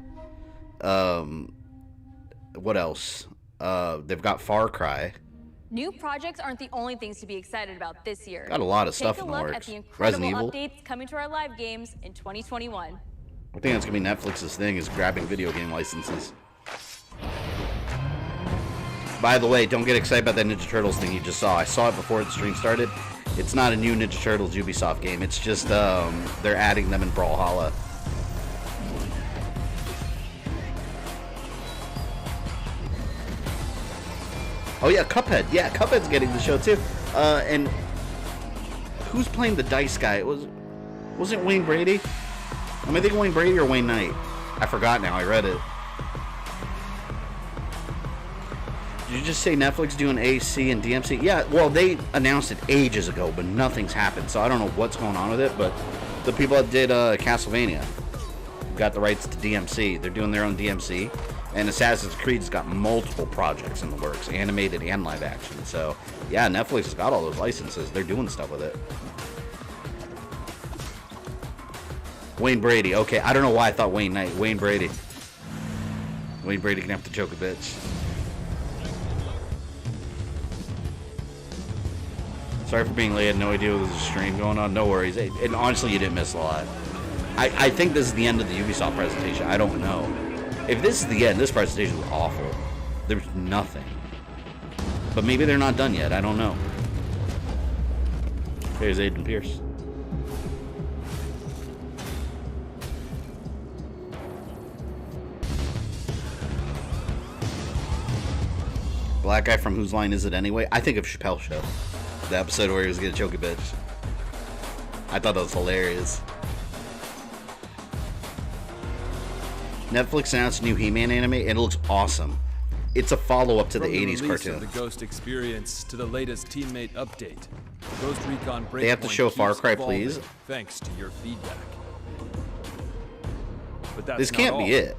What else? They've got Far Cry. New projects aren't the only things to be excited about this year. Got a lot of stuff Take a in the look works. at the incredible Resident Evil. updates coming to our live games in 2021. I think that's gonna be Netflix's thing, is grabbing video game licenses. By the way, don't get excited about that Ninja Turtles thing you just saw. I saw it before the stream started. It's not a new Ninja Turtles Ubisoft game. It's just they're adding them in Brawlhalla. Oh yeah, Cuphead. Yeah, Cuphead's getting the show too. And who's playing the dice guy? Wasn't Wayne Brady? Am I thinking Wayne Brady or Wayne Knight? I forgot now. I read it. Did you just say Netflix doing AC and DMC? Yeah, well, they announced it ages ago, but nothing's happened. So I don't know what's going on with it, but the people that did Castlevania got the rights to DMC. They're doing their own DMC. And Assassin's Creed's got multiple projects in the works, animated and live action. So, yeah, Netflix has got all those licenses. They're doing stuff with it. Wayne Brady. Okay, I don't know why I thought Wayne Knight. Wayne Brady. Wayne Brady can have to choke a bitch. Sorry for being late. I had no idea there was a stream going on. No worries. And honestly, you didn't miss a lot. I think this is the end of the Ubisoft presentation. I don't know. If this is the end, this presentation was awful. There's nothing. But maybe they're not done yet. I don't know. Here's Aiden Pierce. Black guy from Whose Line Is It Anyway? I think of Chappelle's Show. The episode where he was gonna choke a bitch. I thought that was hilarious. Netflix announced a new He-Man anime, and it looks awesome. It's a follow-up to the 80s cartoon. From the Ghost experience to the latest teammate update, Ghost Recon Breakpoint They have to show Far Cry, keeps evolving, please. Thanks to your feedback. But that's This not can't all. be it.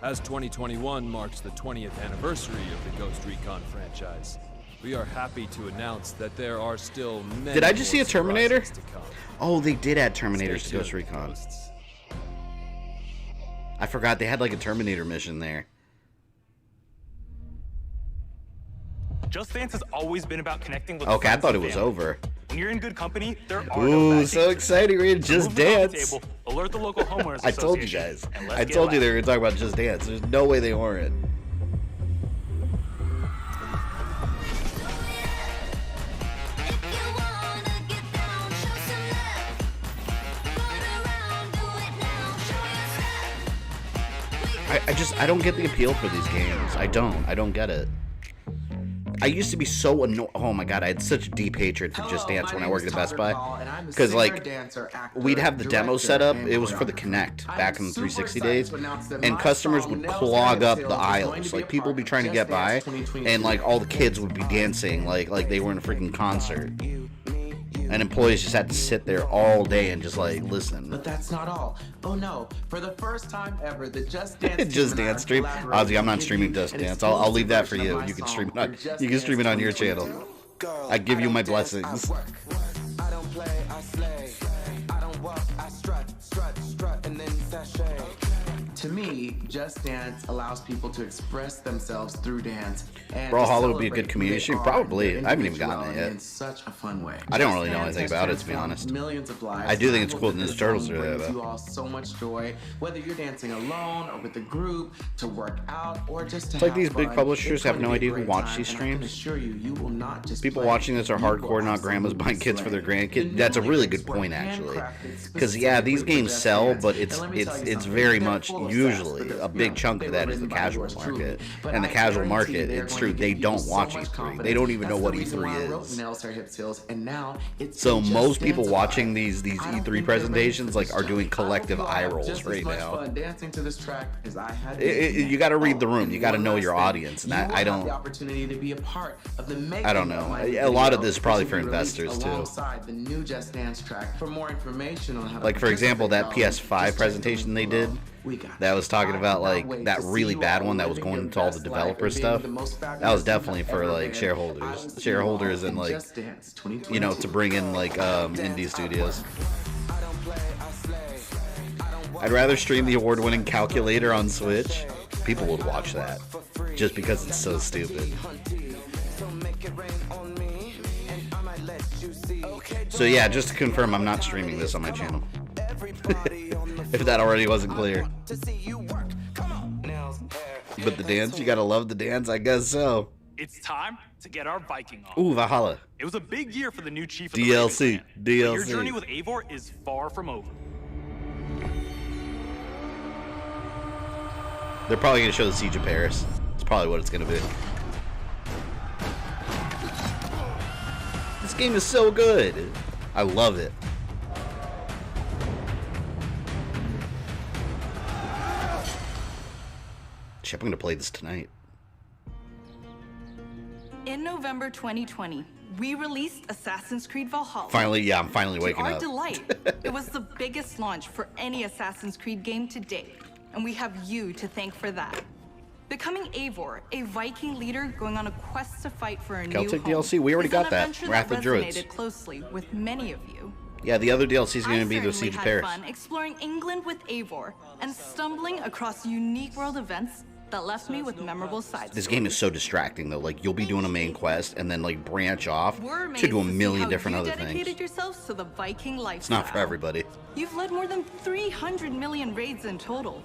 As 2021 marks the 20th anniversary of the Ghost Recon franchise, we are happy to announce that there are still many Did I just see more a Terminator? surprises to come. Oh, they did add Terminators Stay to Ghost tuned, Recon. Ghosts. I forgot they had like a Terminator mission there. Just Dance has always been about connecting with Okay, I friends thought it and was family. over. When you're in good company, there are Ooh, so exciting. We're gonna Just Dance. Alert the local homeowners I told you guys. I told you they were talking about Just Dance. There's no way they weren't. I don't get the appeal for these games. I don't get it. I used to be so annoyed. Oh my god, I had such deep hatred for Just Dance when I worked at Best Buy. Because, like, we'd have the demo set up. It was for the Kinect back in the 360 days. And customers would clog up the aisles. Like, people would be trying to get by, and, like, all the kids would be dancing like they were in a freaking concert. And employees just had to sit there all day and just, like, listen. But that's not all. Oh no, for the first time ever, the Just Dance Just Dance stream. Ozzy, I'm not streaming Just Dance. I'll leave that for you. You can stream it on your channel. I give you my blessings. I don't play, I slay. I don't walk, I strut, and then sashay. To me, Just Dance allows people to express themselves through dance. And Brawlhalla would be a good community stream. Probably. I haven't even gotten it yet. In such a fun way. I don't really know anything about it, to be honest. Millions of lives. I do think it's cool that Ninja Turtles are there, You though. all so much joy, whether you're dancing alone or with a group, to work out or just to It's like have these big fun. publishers It's have going to no be a idea who great watch time, these and I can streams. assure you, you will not just People play, watching this are you will hardcore, not grandmas buying kids for their grandkids. That's a really good point, actually. Because yeah, these games sell, but it's very much usually a big chunk of that is the casual market. And the casual market, it's true, they don't watch E3. They don't even know what E3 is. So most people watching these E3 presentations like are doing collective eye rolls right now. Dancing to this track as I had You got to read the room. You got to know your audience, and I don't. The opportunity to be a part of the I don't know. A lot of this is probably for investors too. Alongside the new Just Dance track. For more information on how to Like, for example, that PS5 presentation they did, that was talking about like that really bad one that was going into all the developer stuff. That was definitely for like shareholders and like, you know, to bring in like indie studios. I'd rather stream the award-winning Calculator on Switch. People would watch that just because it's so stupid. So yeah, just to confirm, I'm not streaming this on my channel. If that already wasn't clear. But the dance, you gotta love the dance, I guess so. It's time to get our Viking on. Ooh, Valhalla. It was a big year for the new chief of DLC. the DLC. Your journey with Eivor is far from over. They're probably gonna show the Siege of Paris. It's probably what it's gonna be. This game is so good. I love it. Shit, I'm gonna play this tonight. In November 2020, we released Assassin's Creed Valhalla. Finally, yeah, I'm finally waking To our up. delight, it was the biggest launch for any Assassin's Creed game to date, and we have you to thank for that. Becoming Eivor, a Viking leader going on a quest to fight for a Celtic new home, DLC, we already is an got that. adventure Wrath that of Druids. resonated closely with many of you. Yeah, the other DLC is gonna be the certainly Siege of had Paris. fun exploring England with Eivor and stumbling across unique world events that left me with memorable side This game is so distracting though. Like you'll be doing a main quest and then like branch off We're to amazed do a see million how different you other dedicated things. yourselves to the Viking lifestyle. It's not for everybody. You've led more than 300 million raids in total,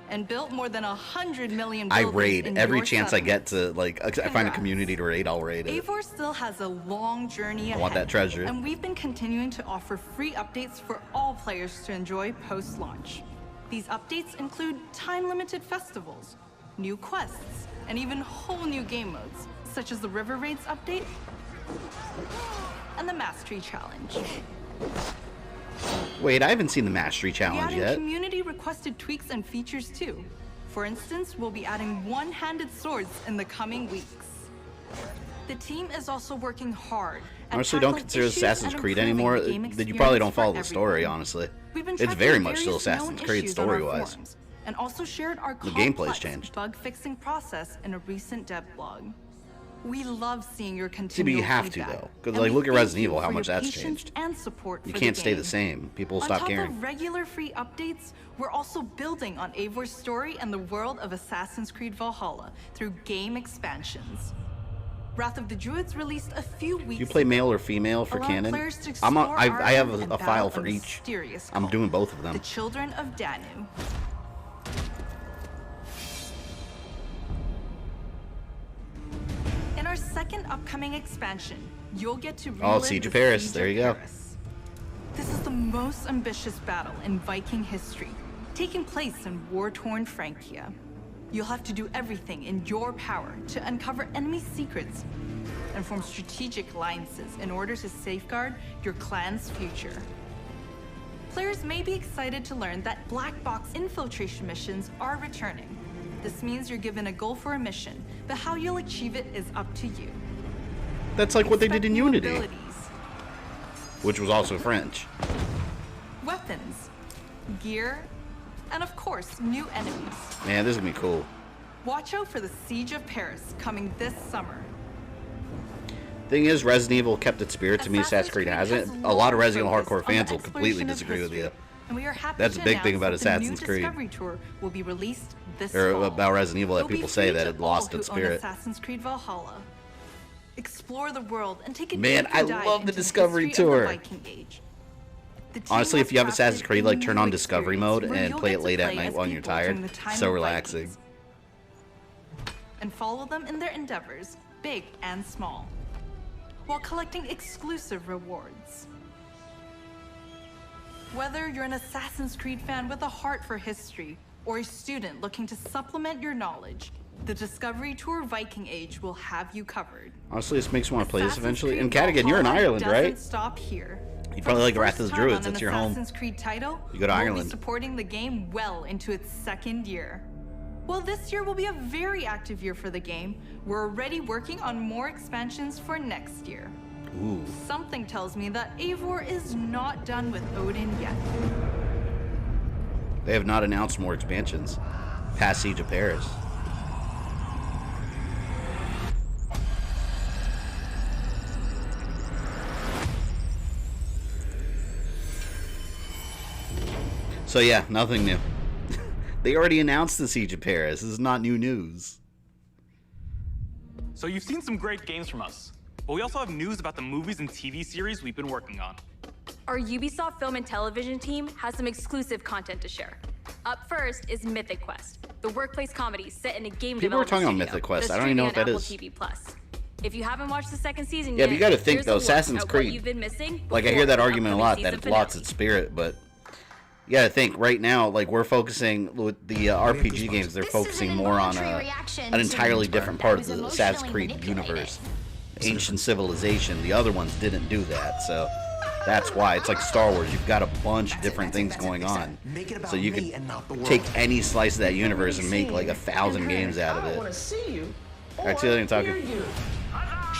and built more than 100 million I buildings raid in every your chance I settlement. get to. Like I find a Congrats. community to raid, I'll raid it. Eivor still has a long journey ahead. I want that treasure. And we've been continuing to offer free updates for all players to enjoy post-launch. These updates include time-limited festivals, new quests, and even whole new game modes, such as the River Raids update and the Mastery Challenge. Wait, I haven't seen the Mastery We're Challenge adding yet. community-requested tweaks and features too. For instance, we'll be adding one-handed swords in the coming weeks. The team is also working hard. at Honestly, don't tackling consider issues Assassin's and Creed improving anymore. the game That you probably don't experience follow for the story, everyone. honestly. We've been It's tracking very much still various known Assassin's Creed issues on our story-wise. forums, and also shared our The gameplay's complex changed. bug-fixing process in a recent dev blog. We love seeing your See, but continual you have to feedback, though, because and like we look at thank Resident you Evil, how for much your that's patience changed. and support You for can't the stay the game. same. People On stop top caring. of regular free updates, we're also building on Eivor's story and the world of Assassin's Creed Valhalla through game expansions. Wrath of the Druids released a few weeks Do you play ago, male or female for allowing canon? players to I have explore a file for each. I'm doing both of them. The Children of Danu. In our second upcoming expansion, you'll get to relive Siege the of Paris. Siege There of you go. Paris. This is the most ambitious battle in Viking history, taking place in war-torn Francia. You'll have to do everything in your power to uncover enemy secrets and form strategic alliances in order to safeguard your clan's future. Players may be excited to learn that black box infiltration missions are returning. This means you're given a goal for a mission, but how you'll achieve it is up to you. That's like what they did in Unity, Abilities, which was also French. weapons, gear, and of course, new enemies. Man, this is gonna be cool. Watch out for the Siege of Paris coming this summer. Thing is, Resident Evil kept its spirit to me. Assassin's Creed hasn't. A lot of Resident Evil hardcore fans will completely disagree with you. And we are happy That's to a big thing announce about that the new Assassin's Creed. Discovery Tour will be released this Or fall. about Resident Evil, that It'll be people say free that to it lost all its who own spirit. Assassin's Creed Valhalla. Explore the world and take a Man, deeper I dive love the into Discovery history of the Tour. Viking Age. The team Honestly, has if you have crafted Assassin's Creed, a like turn new on Discovery mode experience where and you'll play get it to late at play night as while you're people during tired. the time So of relaxing. Vikings. And follow them in their endeavors, big and small, while collecting exclusive rewards. Whether you're an Assassin's Creed fan with a heart for history, or a student looking to supplement your knowledge, the Discovery Tour Viking Age will have you covered. Honestly, this makes me want to play this Assassin's eventually. Creed And Cadigan, you're in Valhalla Ireland, doesn't right? stop here. You For probably the like Wrath of first the time Druids. on That's an your home. Assassin's Creed title, You go to we'll Ireland. be supporting the game well into its second year. Well, this year will be a very active year for the game. We're already working on more expansions for next year. Ooh. Something tells me that Eivor is not done with Odin yet. They have not announced more expansions past Siege of Paris. So yeah, nothing new. They already announced the Siege of Paris. This is not new news. So you've seen some great games from us, but we also have news about the movies and TV series we've been working on. Our Ubisoft film and television team has some exclusive content to share. Up first is Mythic Quest, the workplace comedy set in a game People are development talking about studio Mythic Quest. that's I don't even know what streaming that on is. Apple TV Plus. If you haven't watched the second season Yeah, yet, but you got to think here's though, a look Assassin's at Creed. what you've been missing Like I hear before that the argument a lot upcoming that it season lost finale. its spirit, but you got to think right now. Like we're focusing with the RPG games, they're focusing more on an entirely different part of the Assassin's Creed universe, ancient civilization. The other ones didn't do that, so that's why it's like Star Wars. You've got a bunch of different things going on, so you could take any slice of that universe and make like 1,000 games out of it. Actually, I'm talking.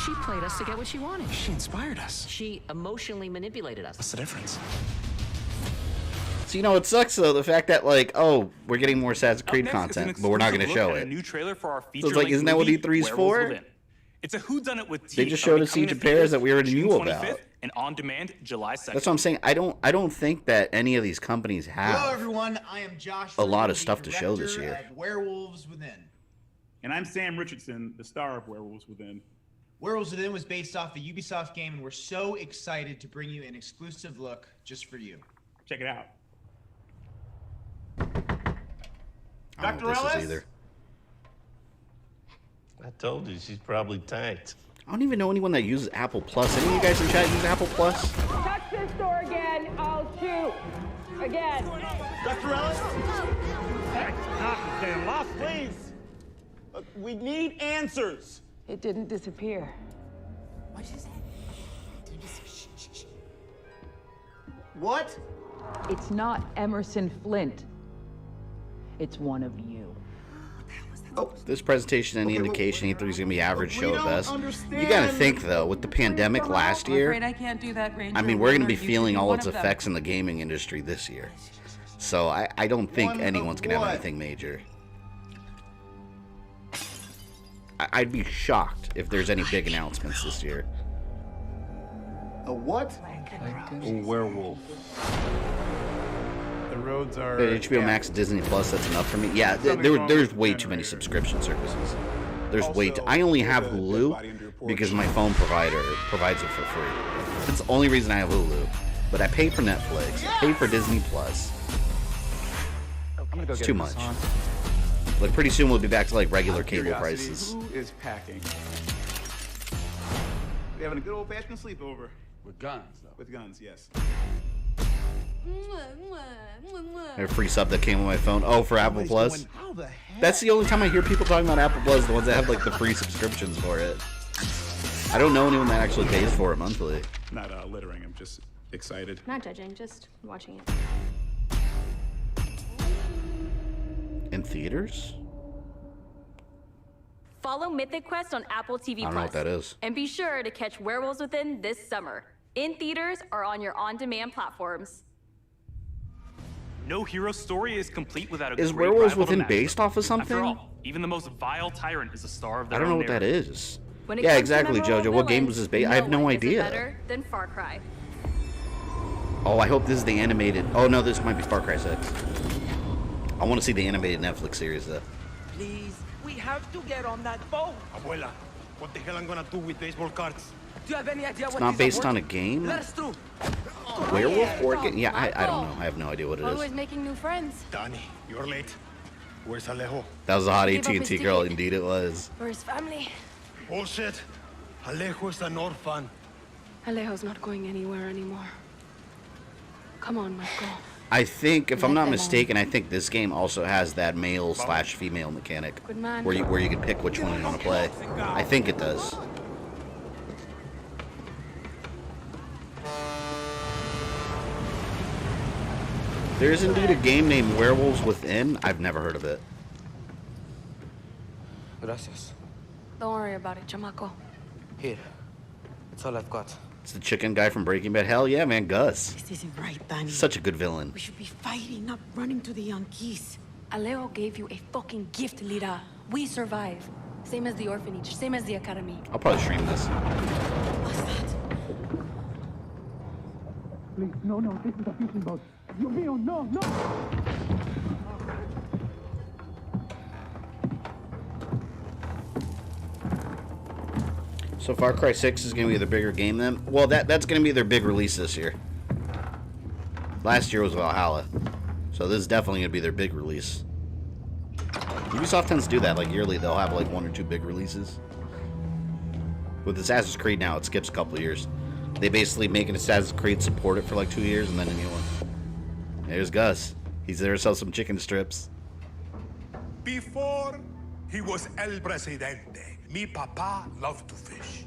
She played us to get what she wanted. She inspired us. She emotionally manipulated us. What's the difference? So you know it sucks though, the fact that like, oh, we're getting more Assassin's Creed content, but we're not going to show A it. new trailer for our So it's feature like, isn't that what E3's for? It's a whodunit with They just showed a Siege of Paris that we already knew about. And on demand July 2nd. That's what I'm saying. I don't think that any of these companies Hello, have everyone. I am Josh. a lot Ruby, of stuff to show this director year. of Werewolves Within. And I'm Sam Richardson, the star of Werewolves Within. Werewolves Within was based off a Ubisoft game, and we're so excited to bring you an exclusive look just for you. Check it out. I don't know what this is either. I told you, she's probably tanked. I don't even know anyone that uses Apple Plus. Any of you guys in chat use Apple Plus? Touch this door again, I'll shoot. Again. Dr. Ellis? Stay lost, please. We need answers. It didn't disappear. What is that? What? It's not Emerson Flint. It's one of you. This presentation, any indication E3 is going to be average show at best. You understand. got to think though, with the pandemic last I'm year, afraid I can't do that, Ranger. I mean, we're going to be You should feeling be all one its of them. effects in the gaming industry this year. So I don't think One of anyone's going to have what? anything major. I'd be shocked if there's any big announcements this year. A what? A werewolf. The roads are. HBO Max, Disney Plus, that's enough for me. Yeah, there's way too many subscription services. There's way too. I only have Hulu, because my phone provider provides it for free. That's the only reason I have Hulu. But I pay for Netflix. I pay for Disney Plus. It's too much. Like pretty soon we'll be back to like regular cable prices. Who is packing? We having a good old-fashioned sleepover. With guns, though. With guns, yes. I have a free sub that came on my phone. Oh, for Apple Plus? That's the only time I hear people talking about Apple Plus, the ones that have like the free subscriptions for it. I don't know anyone that actually pays for it monthly. Not littering, I'm just excited. Not judging, just watching it. In theaters? Follow Mythic Quest on Apple TV+. I don't know what that is. And be sure to catch Werewolves Within this summer. In theaters or on your on-demand platforms. No hero story is complete without a Is great Werewolves rival to Within match based them. off of something? After all, even the most vile tyrant is a star of their I don't know own what that narrative. is. When it Yeah, comes to exactly, memorable Jojo. What game villains, was this based? I have no one gives it idea. better than Far Cry. Oh, I hope this is the animated. Oh no, this might be Far Cry 6. I want to see the animated Netflix series though. Please, we have to get on that boat. Abuela, what the hell I'm gonna do with baseball cards? Do you have any idea It's what not these are based worth? on a game? Let us through. Werewolf board game? Yeah, I don't know. I have no idea what it Always is. making new friends. Danny, you're late. Where's Alejo? That was a hot He gave up AT&T his girl. ticket. Indeed, it was. For his family. Bullshit. Alejo is an orphan. Alejo's not going anywhere anymore. Come on, Michael. I think, if I'm Let not them mistaken, I think this game also has that male/female mechanic, Good man. where you can pick which one you want to play. I think it does. There is indeed a game named Werewolves Within. I've never heard of it. Gracias. Don't worry about it, chamaco. Here. That's all I've got. It's the chicken guy from Breaking Bad. Hell yeah, man, Gus. This isn't right, Danny. Such a good villain. We should be fighting, not running to the Yankees. Alejo gave you a fucking gift, Lira. We survive. Same as the orphanage, same as the academy. I'll probably stream this. Please, no, this is a fishing boat. Dios mío, no! So Far Cry 6 is going to be the bigger game then? Well, that's going to be their big release this year. Last year was Valhalla. So this is definitely going to be their big release. Ubisoft tends to do that. Like yearly, they'll have like 1 or 2 big releases. With Assassin's Creed now, it skips a couple of years. They basically make an Assassin's Creed, support it for like 2 years, and then a new one. There's Gus. He's there to sell some chicken strips. Before he was El Presidente, mi papa loved to fish.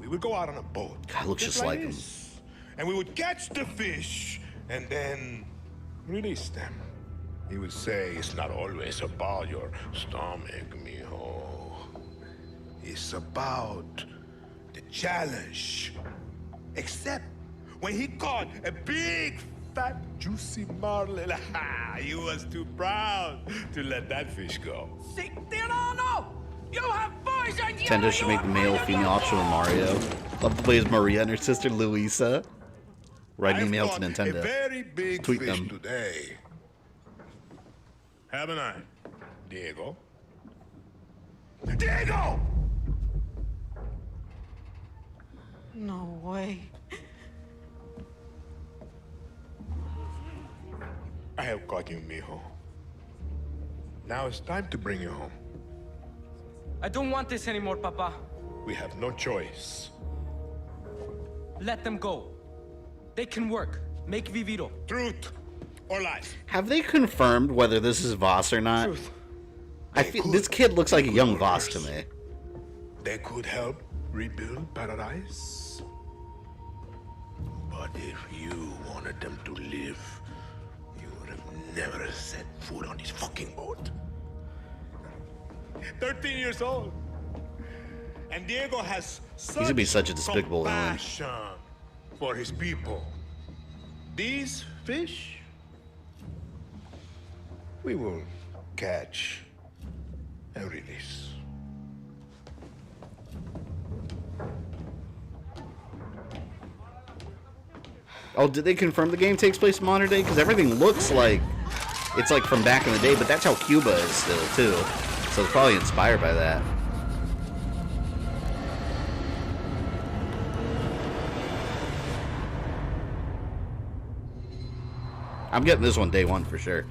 We would go out on a boat. God, looks just like him. this, and we would catch the fish and then release them. He would say, it's not always about your stomach, mijo. It's about the challenge. Except when he caught a big, fat, juicy marlin, he was too proud to let that fish go. You have poisoned Nintendo should make the male-female option with Mario. Love to play as Maria and her sister Luisa. Write an email to A Nintendo. very big Tweet fish them. today. Haven't I, Diego? Diego! No way. I have got you, mijo. Now it's time to bring you home. I don't want this anymore, Papa. We have no choice. Let them go. They can work. Make Viviro. Truth or lies? Have they confirmed whether this is Voss or not? I feel this kid looks like a young Voss to me. They could help rebuild paradise. But if you wanted them to live, you would have never set foot on this fucking boat. 13 years old. And Diego has He's gonna be such a despicable villain. compassion for his people. These fish, we will catch and release. Oh, did they confirm the game takes place in modern day? Because everything looks like it's like from back in the day, but that's how Cuba is still too. So it's probably inspired by that. I'm getting this one day one for sure.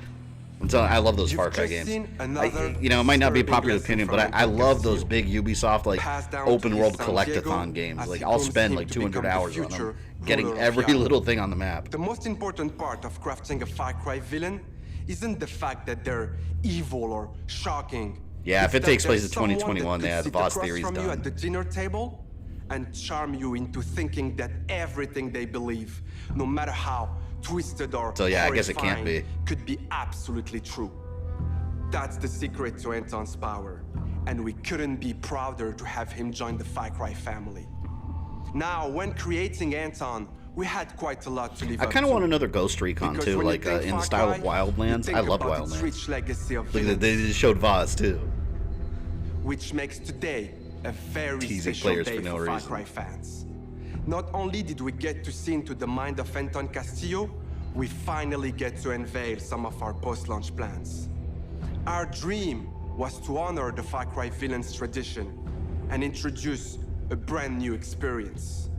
I'm telling you, I love those Far Cry games. You know, it might not be a popular opinion, but I love those big Ubisoft like open world collectathon games. Like I'll spend like 200 hours on them, getting every little thing on the map. The most important part of crafting a Far Cry villain isn't the fact that they're evil or shocking. Yeah, if it takes place in 2021, they have Voss theories from you done. at the dinner table and charm you into thinking that everything they believe, no matter how twisted or so yeah, I guess it can't be. Could be absolutely true. That's the secret to Anton's power, and we couldn't be prouder to have him join the Far Cry family. Now, when creating Anton, we had quite a lot to live I kind of want another Ghost Recon too, like in the style of Wildlands. I love Wildlands. Look, they just showed Voss too, which makes today a very teasing special players day for no for Far reason. Cry fans. Not only did we get to see into the mind of Anton Castillo, we finally get to unveil some of our post-launch plans. Our dream was to honor the Far Cry villain's tradition and introduce a brand new experience.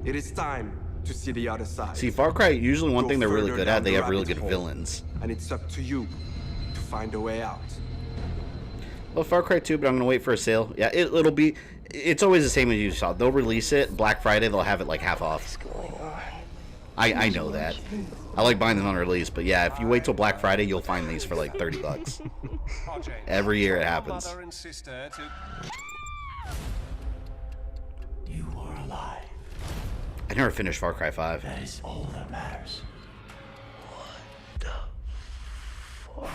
It is time to see the other side. See, Far Cry, usually one Go thing they're really further good down at, they the have really rabbit good hole, villains. And it's up to you to find a way out. Well, Far Cry 2, but I'm gonna wait for a sale. Yeah, it'll be. It's always the same as you saw. They'll release it Black Friday. They'll have it like half off. I know that. I like buying them on release, but yeah, if you wait till Black Friday, you'll find these for like $30. Every year it happens. You are alive. I never finished Far Cry 5. That is all that matters. What the fuck?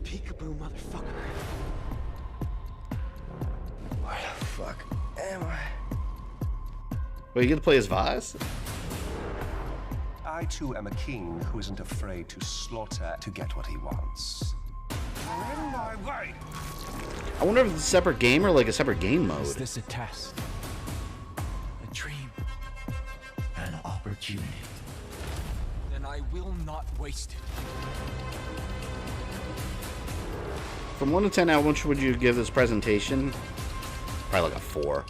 Peekaboo, motherfucker. Where the fuck am I? Wait, you get to play as Voss? I too am a king who isn't afraid to slaughter to get what he wants. You're in my way. I wonder if it's a separate game or like a separate game mode. Is this a test? A dream? An opportunity? Then I will not waste it. From 1 to 10, how much would you give this presentation? Probably like a 4.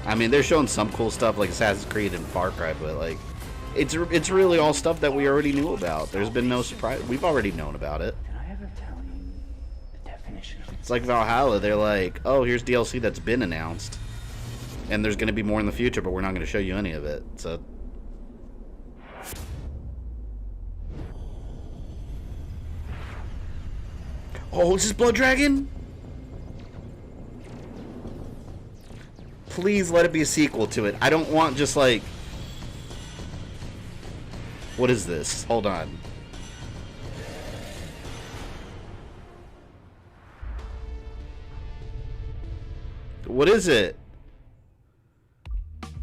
I mean, they're showing some cool stuff like Assassin's Creed and Far Cry, but like, it's really all stuff that we already knew about. There's been no surprise. We've already known about it. Did I ever tell you the definition of It's like Valhalla. They're like, oh, here's DLC that's been announced, and there's going to be more in the future, but we're not going to show you any of it. So. Oh, is this Blood Dragon? Please let it be a sequel to it. I don't want just like... What is this? Hold on. What is it?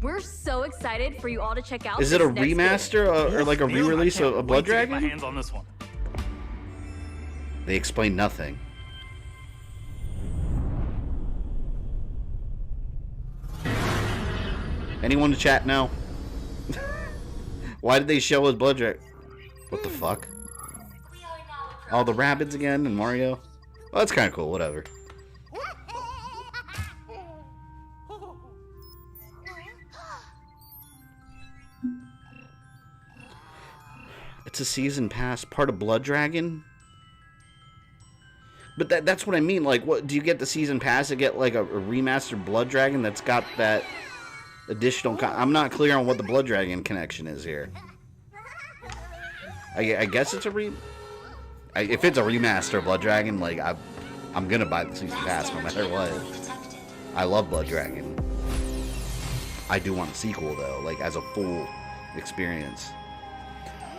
We're so excited for you all to check out. Is it a this next remaster or like a re-release of Blood Dragon? Get my hands on this one. They explain nothing. Anyone to chat now? Why did they show us Blood Dragon? What the fuck? Oh, the rabbits again and Mario? Well, that's kind of cool, whatever. It's a season pass, part of Blood Dragon? But that's what I mean, like, what do you get the season pass to get, like, a remastered Blood Dragon that's got that additional... I'm not clear on what the Blood Dragon connection is here. I guess it's a if it's a remaster of Blood Dragon, like, I'm gonna buy the season pass no matter what. I love Blood Dragon. I do want a sequel, though, like, as a full experience.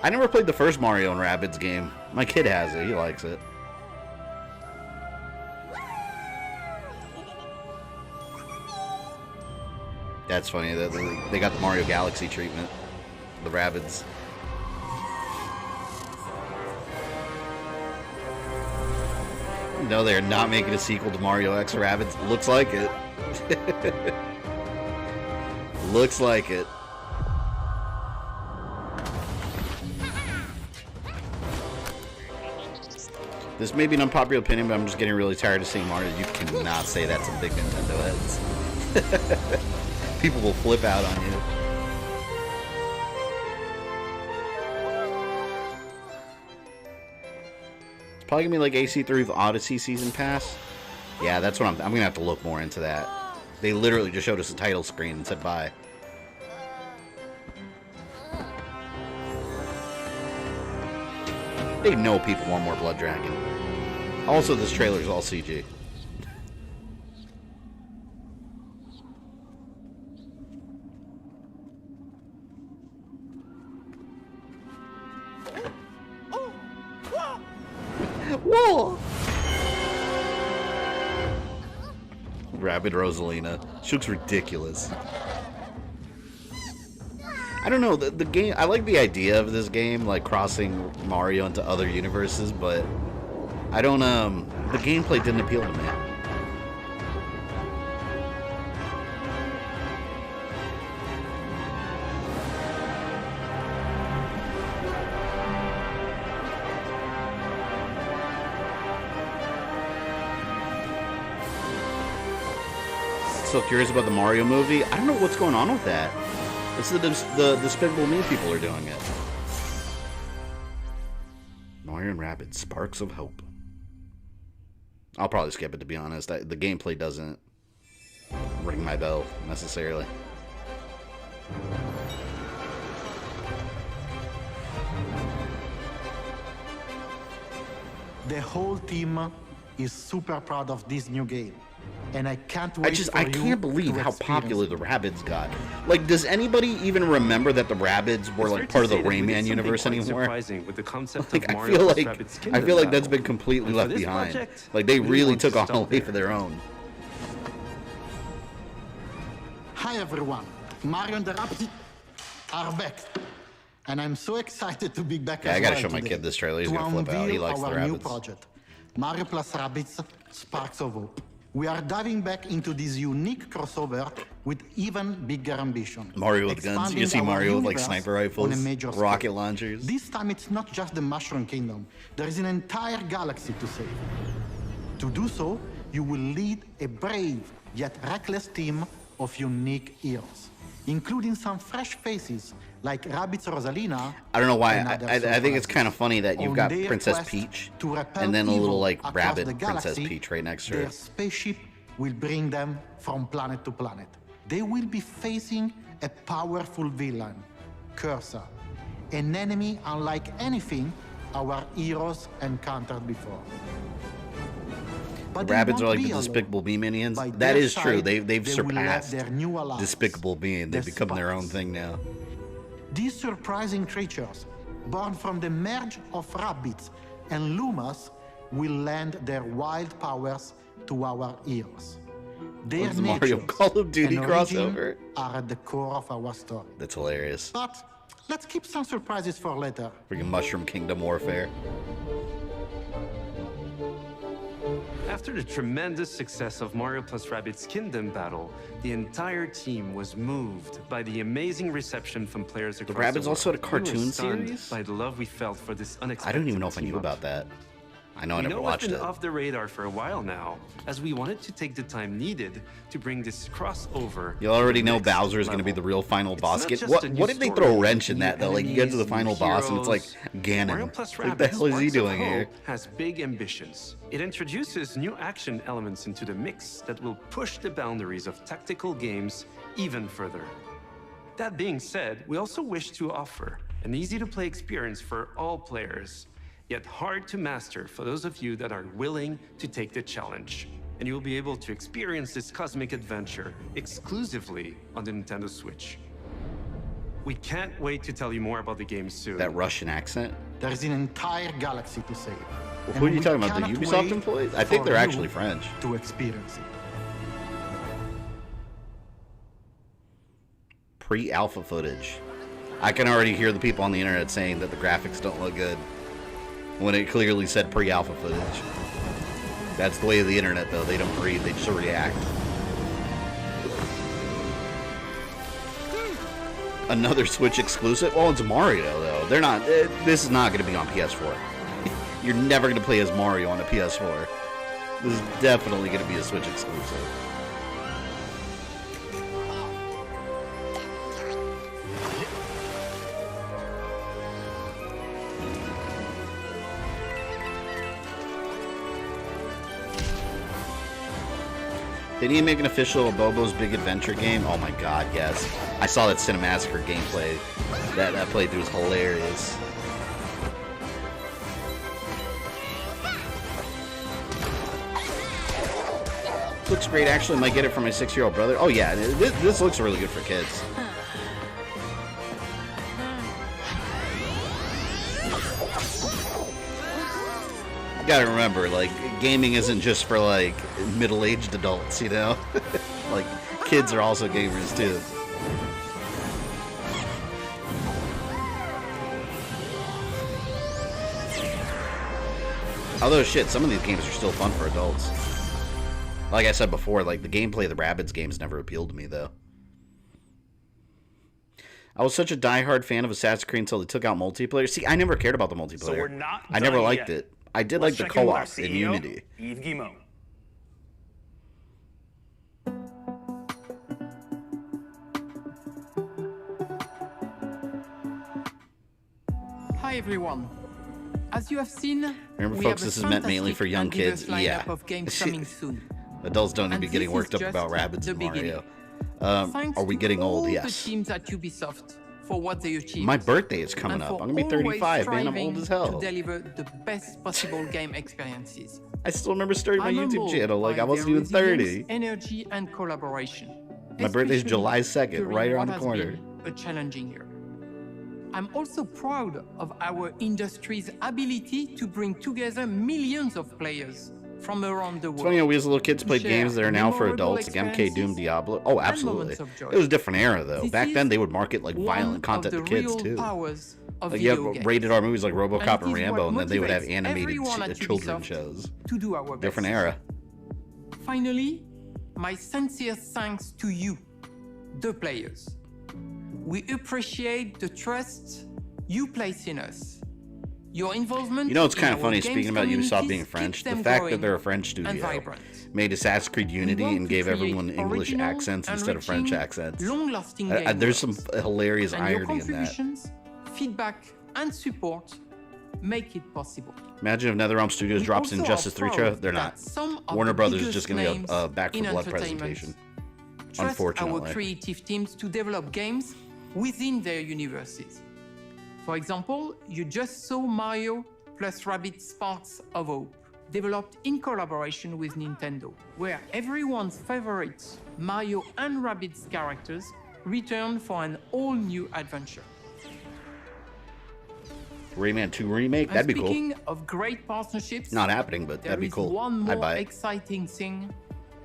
I never played the first Mario and Rabbids game. My kid has it. He likes it. That's funny. They got the Mario Galaxy treatment. The Rabbids. No, they are not making a sequel to Mario X Rabbids. Looks like it. Looks like it. This may be an unpopular opinion, but I'm just getting really tired of seeing Mario. You cannot say that to big Nintendo heads. People will flip out on you. Probably gonna be like AC3 with Odyssey Season Pass. Yeah, that's what I'm gonna have to look more into that. They literally just showed us a title screen and said bye. They know people want more Blood Dragon. Also, this trailer is all CG. Whoa! Rabid Rosalina. She looks ridiculous. I don't know, the game, I like the idea of this game, like crossing Mario into other universes, but I don't, the gameplay didn't appeal to me. So curious about the Mario movie. I don't know what's going on with that. It's the Despicable Me people are doing it. Mario and Rabbids, Sparks of Hope. I'll probably skip it, to be honest. The gameplay doesn't ring my bell necessarily. The whole team is super proud of this new game. And I can't wait I can't believe how popular the Rabbids got. Like, does anybody even remember that the Rabbids were like part of the Rayman universe anymore? Like, I feel like that's been completely left behind. Like, they really took on a life of their own. Hi everyone, Mario and the Rabbids are back. And I'm so excited to be back. Yeah, I gotta show my kid this trailer. He's gonna flip out. He likes the our new Rabbids. project, Mario plus Rabbids Sparks of Hope. We are diving back into this unique crossover with even bigger ambition. Mario with guns. You see Mario with like sniper rifles, rocket launchers. This time it's not just the Mushroom Kingdom. There is an entire galaxy to save. To do so, you will lead a brave yet reckless team of unique heroes, including some fresh faces like Rabbids Rosalina. I don't know why. I think it's kind of funny that you've got Princess Peach and then a little like rabbit Princess Peach right next to her. Their spaceship will bring them from planet to planet. They will be facing a powerful villain, Cursor, an enemy unlike anything our heroes encountered before. The Rabbids are like the Despicable Me minions. That is true. They've surpassed Despicable Me and they've become their own thing now. These surprising creatures, born from the merge of Rabbids and Lumas, will lend their wild powers to our heroes. Their the Mario Call of Duty crossover are at the core of our story. That's hilarious. But let's keep some surprises for later. Freaking Mushroom Kingdom warfare. After the tremendous success of Mario plus Rabbids Kingdom Battle, the entire team was moved by the amazing reception from players across the world. The Rabbids also had a cartoon series? By the love we felt for this unexpected I don't even know if I knew about that. I know I never watched it. It's been off the radar for a while now, as we wanted to take the time needed to bring this crossover. You already know Bowser is going to be the real final boss. What did they throw a wrench in that though? Like you get to the final boss and it's like Ganon. What the hell is he doing here? Has big ambitions. It introduces new action elements into the mix that will push the boundaries of tactical games even further. That being said, we also wish to offer an easy-to-play experience for all players, yet hard to master for those of you that are willing to take the challenge. And you will be able to experience this cosmic adventure exclusively on the Nintendo Switch. We can't wait to tell you more about the game soon. That Russian accent? There is an entire galaxy to save. Well, who are you talking about? The Ubisoft employees? I think they're actually French. To experience it. Pre-alpha footage. I can already hear the people on the internet saying that the graphics don't look good when it clearly said pre-alpha footage. That's the way of the internet, though. They don't read, they just react. Another Switch exclusive? Well, it's Mario, though. They're not. This is not going to be on PS4. You're never going to play as Mario on a PS4. This is definitely going to be a Switch exclusive. They need to make an official Bobo's Big Adventure game. Oh my god, yes. I saw that Cinemassacre gameplay. That playthrough was hilarious. Looks great. Actually, might get it for my 6-year-old brother. Oh yeah, this looks really good for kids. You gotta remember, like, gaming isn't just for like middle-aged adults, you know. Like, kids are also gamers too. Although shit, some of these games are still fun for adults. Like I said before, like, the gameplay of the Rabbids games never appealed to me, though. I was such a diehard fan of Assassin's Creed until they took out multiplayer. See, I never cared about the multiplayer. So we're not I never done liked yet. it. I did Let's like the check in with our co-op in CEO, Unity. Yves Guillemot. Hi everyone. As you have seen, Remember, we folks, have a this is meant mainly for fantastic young and diverse kids. lineup Yeah. of games coming soon. Adults don't need to And be getting this worked is up about just Rabbids the and beginning. Mario. Thanks Are we to getting old? all Yes. the teams at Ubisoft for what they achieved. My birthday is coming and up. for I'm gonna be always 35, man. I'm old striving as hell. To deliver the best possible game experiences. I still remember starting my I'm YouTube humbled channel like by I wasn't their even 30. resilience, energy and collaboration. My birthday's especially July 2nd, during right around what the has corner. been a challenging year. I'm also proud of our industry's ability to bring together millions of players from around the world. It's funny how we as little kids played share games that are now for memorable adults, like MK, Doom, experiences Diablo. Oh, and absolutely. moments of joy. It was a different era, though. This Back is then, they would market like one violent of content the to kids real too. powers of Like you video have games. rated R movies like RoboCop and it is Rambo, what and then they would have motivates animated everyone at children Ubisoft shows. to do our best. Different era. Finally, my sincere thanks to you, the players. We appreciate the trust you place in us. Your involvement. You know, it's in kind of our funny, games speaking about Ubisoft communities being French, keeps the them fact that growing they're a French and studio vibrant. made Assassin's Creed Unity want and to gave create everyone English original, accents instead of French enriching, accents. long-lasting There's some game hilarious and your irony in that. contributions, feedback, and support make it possible. Imagine if NetherRealm Studios We drops also Injustice are 3 proud trailer. They're that not. some of Warner the Brothers is biggest just going to be names a Back in 4 Blood entertainment presentation. trust our Unfortunately. creative teams to develop games within their universes. For example, you just saw Mario plus Rabbids Sparks of Hope, developed in collaboration with Nintendo, where everyone's favorite Mario and Rabbids characters return for an all-new adventure. Rayman 2 remake? That'd be cool. Speaking of great partnerships, Not happening, but that'd be there is cool. one I'd more buy it. exciting thing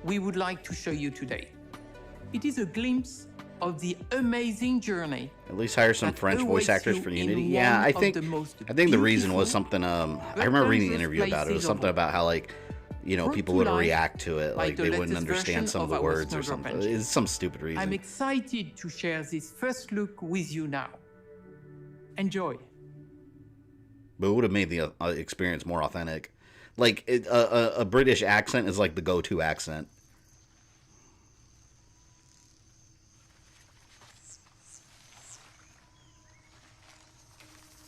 we would like to show you today. It is a glimpse of the amazing journey. At least hire some that French voice awaits actors you for in Unity. one Yeah, I of think the most the reason was beautiful something. I remember reading an adventurous interview about it. It was places of something all. about how, like, you know, Brought people to would life react to it, by like the they wouldn't latest understand version some of of the our words or Snowdrop something. engine. It's some stupid reason. I'm excited to share this first look with you now. Enjoy. But it would have made the experience more authentic. Like, a British accent is like the go-to accent.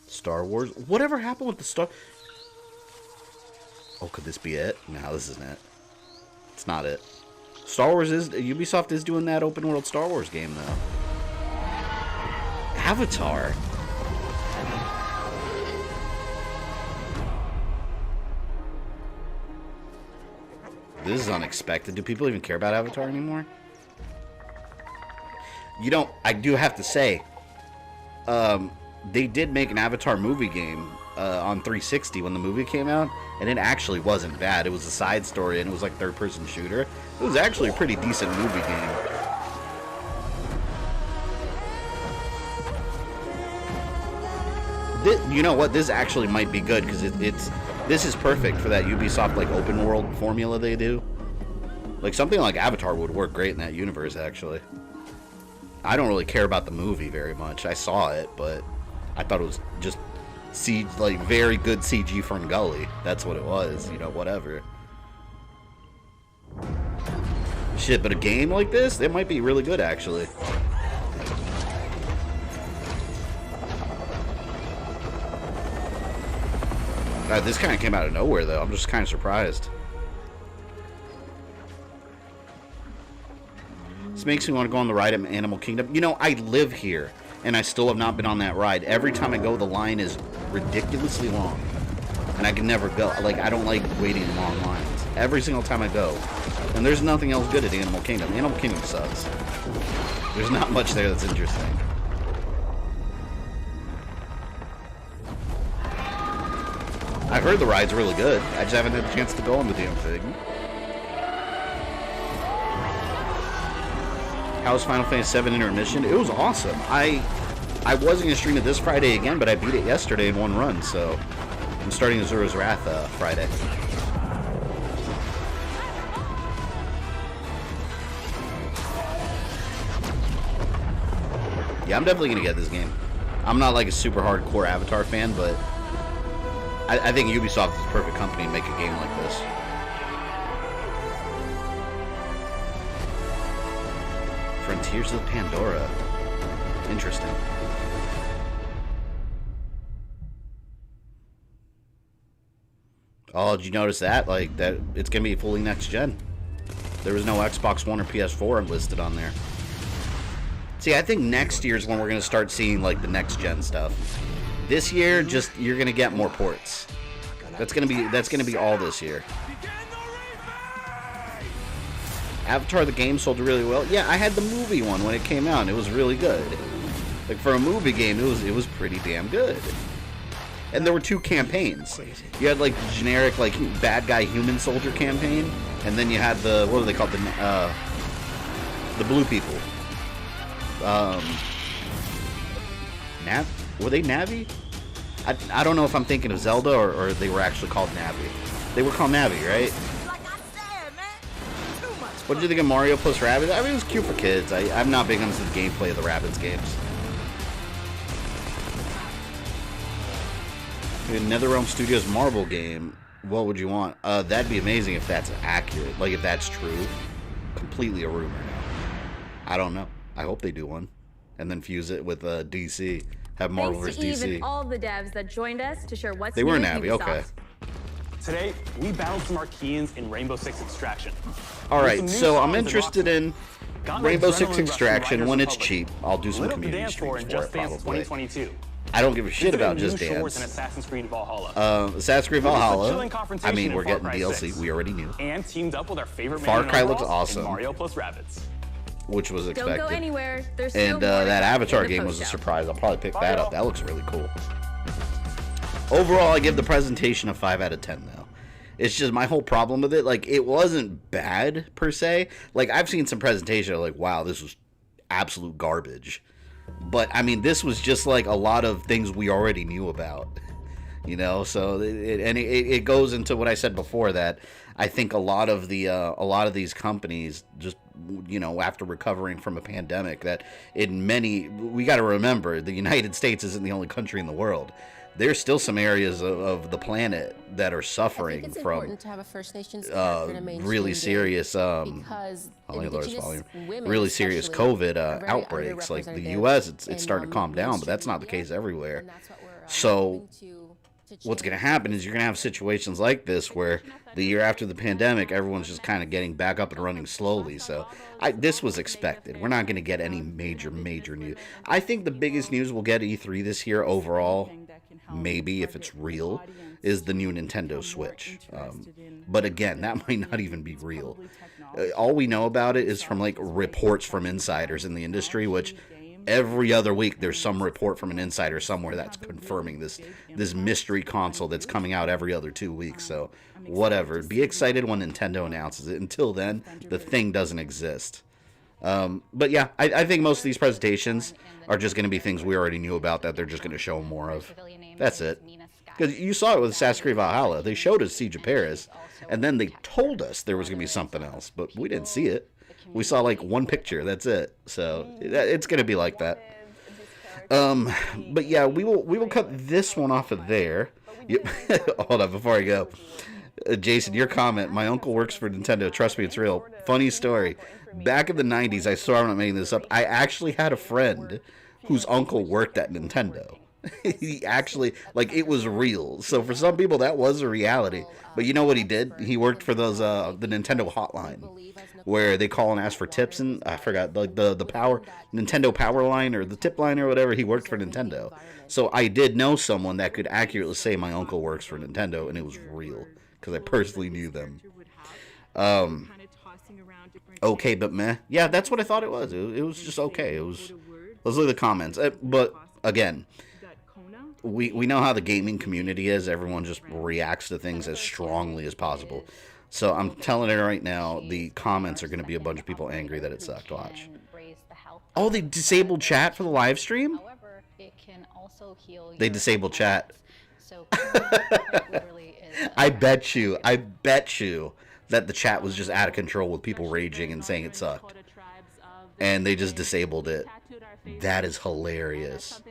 Star Wars? Whatever happened with the Star... Oh, could this be it? No, this isn't it. It's not it. Star Wars is... Ubisoft is doing that open-world Star Wars game, though. Avatar. This is unexpected. Do people even care about Avatar anymore? You know, I do have to say, they did make an Avatar movie game on 360 when the movie came out, and it actually wasn't bad. It was a side story, and it was like third-person shooter. It was actually a pretty decent movie game. You know what? This actually might be good because this is perfect for that Ubisoft like open world formula they do. Like something like Avatar would work great in that universe. Actually, I don't really care about the movie very much. I saw it, but I thought it was just like very good CG Ferngully. That's what it was. You know, whatever. Shit, but a game like this, it might be really good actually. This kind of came out of nowhere, though. I'm just kind of surprised. This makes me want to go on the ride at Animal Kingdom. You know, I live here, and I still have not been on that ride. Every time I go, the line is ridiculously long, and I can never go. Like, I don't like waiting in long lines. Every single time I go, and there's nothing else good at Animal Kingdom. Animal Kingdom sucks. There's not much there that's interesting. I've heard the ride's really good. I just haven't had a chance to go on the damn thing. How was Final Fantasy VII Intermission? It was awesome. I wasn't going to stream it this Friday again, but I beat it yesterday in one run, so I'm starting Azura's Wrath Friday. Yeah, I'm definitely going to get this game. I'm not like a super hardcore Avatar fan, but I think Ubisoft is the perfect company to make a game like this. Frontiers of Pandora. Interesting. Oh, did you notice that? Like, that it's going to be fully next gen. There was no Xbox One or PS4 listed on there. See, I think next year is when we're going to start seeing, like, the next gen stuff. This year, just, you're going to get more ports. That's going to be all this year. Avatar the game sold really well. Yeah, I had the movie one when it came out, and it was really good. Like, for a movie game, it was pretty damn good. And there were two campaigns. You had, like, the generic, like, bad guy human soldier campaign, and then you had the, what are they called, the blue people. Were they Navi? I don't know if I'm thinking of Zelda or they were actually called Navi. They were called Navi, right? What did you think of Mario plus Rabbids? I mean, it was cute for kids. I'm not big on the gameplay of the Rabbids games. The NetherRealm Studios Marvel game, what would you want? That'd be amazing if that's accurate. Like, if that's true. Completely a rumor now. I don't know. I hope they do one. And then fuse it with DC. Have Marvel vs. Thanks to Eve DC. and all the devs that joined us to share what's They new were with Navi, Ubisoft. okay. Today, we battled some Archeans in Rainbow Six Extraction. Alright, so I'm interested in Got Rainbow adrenaline Six rushing Extraction Riders when it's Republic. cheap. I'll do some Lit up the community dance floor streams in for it, Just Dance probably. 2022. I don't give a shit about Visited Just new shores in Dance. Assassin's Creed Valhalla. Assassin's Creed Released a Valhalla. chilling I confrontation mean, in we're Far getting Cry DLC. 6. We already knew. And teamed up with our favorite Far man Cry in looks overalls awesome. in Mario plus Rabbids. Which was expected. Don't go anywhere. There's And still more that Avatar in the game was a post-show. surprise. I'll probably pick that up. That looks really cool. Overall, I give the presentation a 5 out of 10, though. It's just my whole problem with it. Like, it wasn't bad, per se. Like, I've seen some presentations that are like, wow, this was absolute garbage. But, I mean, this was just like a lot of things we already knew about. You know, so it goes into what I said before, that I think a lot of these companies just, you know, after recovering from a pandemic, that we got to remember the United States isn't the only country in the world. There's still some areas of the planet that are suffering it's from important to have a First Nations character to mainstream really game serious because volume. women Really serious especially COVID are very outbreaks. Like the underrepresented U.S., it's in, starting to calm down, but that's not the case everywhere. So what's going to happen is you're going to have situations like this where the year after the pandemic, everyone's just kind of getting back up and running slowly. So this was expected. We're not going to get any major news. I think the biggest news we'll get at E3 this year overall, maybe if it's real, is the new Nintendo Switch. But again, that might not even be real. All we know about it is from like reports from insiders in the industry, which every other week there's some report from an insider somewhere that's confirming this mystery console that's coming out every other 2 weeks. So whatever, be excited when Nintendo announces it. Until then, the thing doesn't exist. But yeah, I think most of these presentations are just going to be things we already knew about that they're just going to show more of. That's it. Because you saw it with Assassin's Creed Valhalla. They showed us Siege of Paris, and then they told us there was going to be something else, but we didn't see it. We saw like one picture. That's it. So it's going to be like that. But yeah, we will cut this one off of there. Hold on, before I go. Jason, your comment. My uncle works for Nintendo. Trust me, it's real. Funny story. Back in the 90s, I swear I'm not making this up, I actually had a friend whose uncle worked at Nintendo. He actually, like, it was real. So for some people, that was a reality. But you know what he did? He worked for those the Nintendo hotline, where they call and ask for tips, and I forgot, like the power Nintendo power line or the tip line or whatever. He worked for Nintendo. So I did know someone that could accurately say my uncle works for Nintendo, and it was real because I personally knew them. Okay, but meh. Yeah, that's what I thought it was. It was just okay. Those are the comments. But again, we know how the gaming community is. Everyone just reacts to things as strongly as possible. So I'm telling it right now, the comments are going to be a bunch of people angry that it sucked. Watch. Oh, they disabled chat for the live stream? They disabled chat. I bet you that the chat was just out of control with people raging and saying it sucked. And they just disabled it. That is hilarious.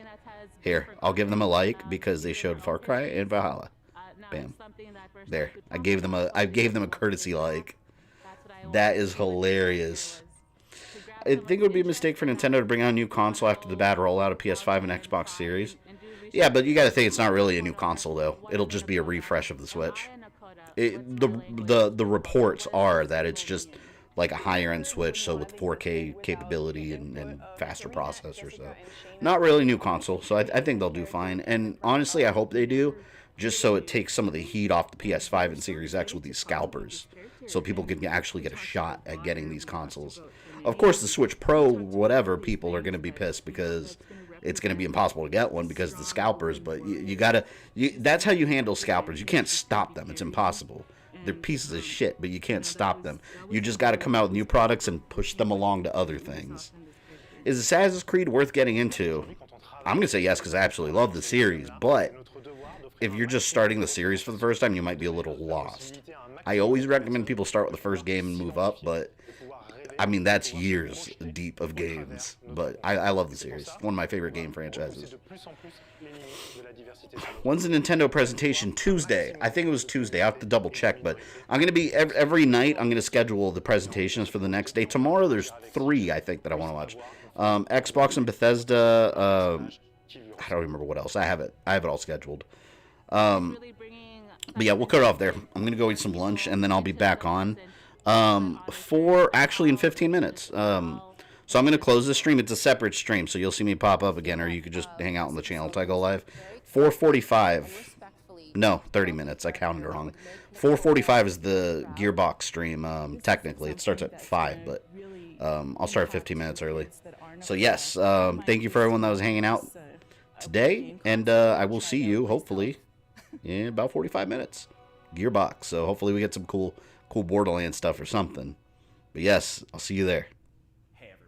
Here, I'll give them a like because they showed Far Cry and Valhalla. Bam. There. I gave them a courtesy like. That is hilarious. I think it would be a mistake for Nintendo to bring out a new console after the bad rollout of PS5 and Xbox Series. Yeah, but you got to think it's not really a new console though. It'll just be a refresh of the Switch. The reports are that it's just like a higher end Switch, so with 4K capability and faster processor. So not really a new console. So I think they'll do fine. And honestly, I hope they do, just so it takes some of the heat off the PS5 and Series X with these scalpers, so people can actually get a shot at getting these consoles. Of course, the Switch Pro, whatever, people are going to be pissed because it's going to be impossible to get one because of the scalpers. But you gotta, that's how you handle scalpers. You can't stop them. It's impossible. They're pieces of shit, but you can't stop them. You just got to come out with new products and push them along to other things. Is Assassin's Creed worth getting into? I'm going to say yes because I absolutely love the series, but if you're just starting the series for the first time, you might be a little lost. I always recommend people start with the first game and move up, but I mean, that's years deep of games. But I love the series. One of my favorite game franchises. When's the Nintendo presentation? Tuesday. I think it was Tuesday. I have to double check, but I'm going to be every night. I'm going to schedule the presentations for the next day. Tomorrow there's 3, I think, that I want to watch. Xbox and Bethesda. I don't remember what else. I have it all scheduled. But yeah, we'll cut it off there. I'm going to go eat some lunch, and then I'll be back on in 15 minutes. So I'm going to close the stream. It's a separate stream, so you'll see me pop up again, or you could just hang out on the channel until I go live. 4:45. No, 30 minutes. I counted wrong. 4:45 is the Gearbox stream. Technically, it starts at 5, but I'll start 15 minutes early. So yes, thank you for everyone that was hanging out today, and I will see you, hopefully, in about 45 minutes. Gearbox. So hopefully we get some cool Borderlands stuff or something. But yes, I'll see you there.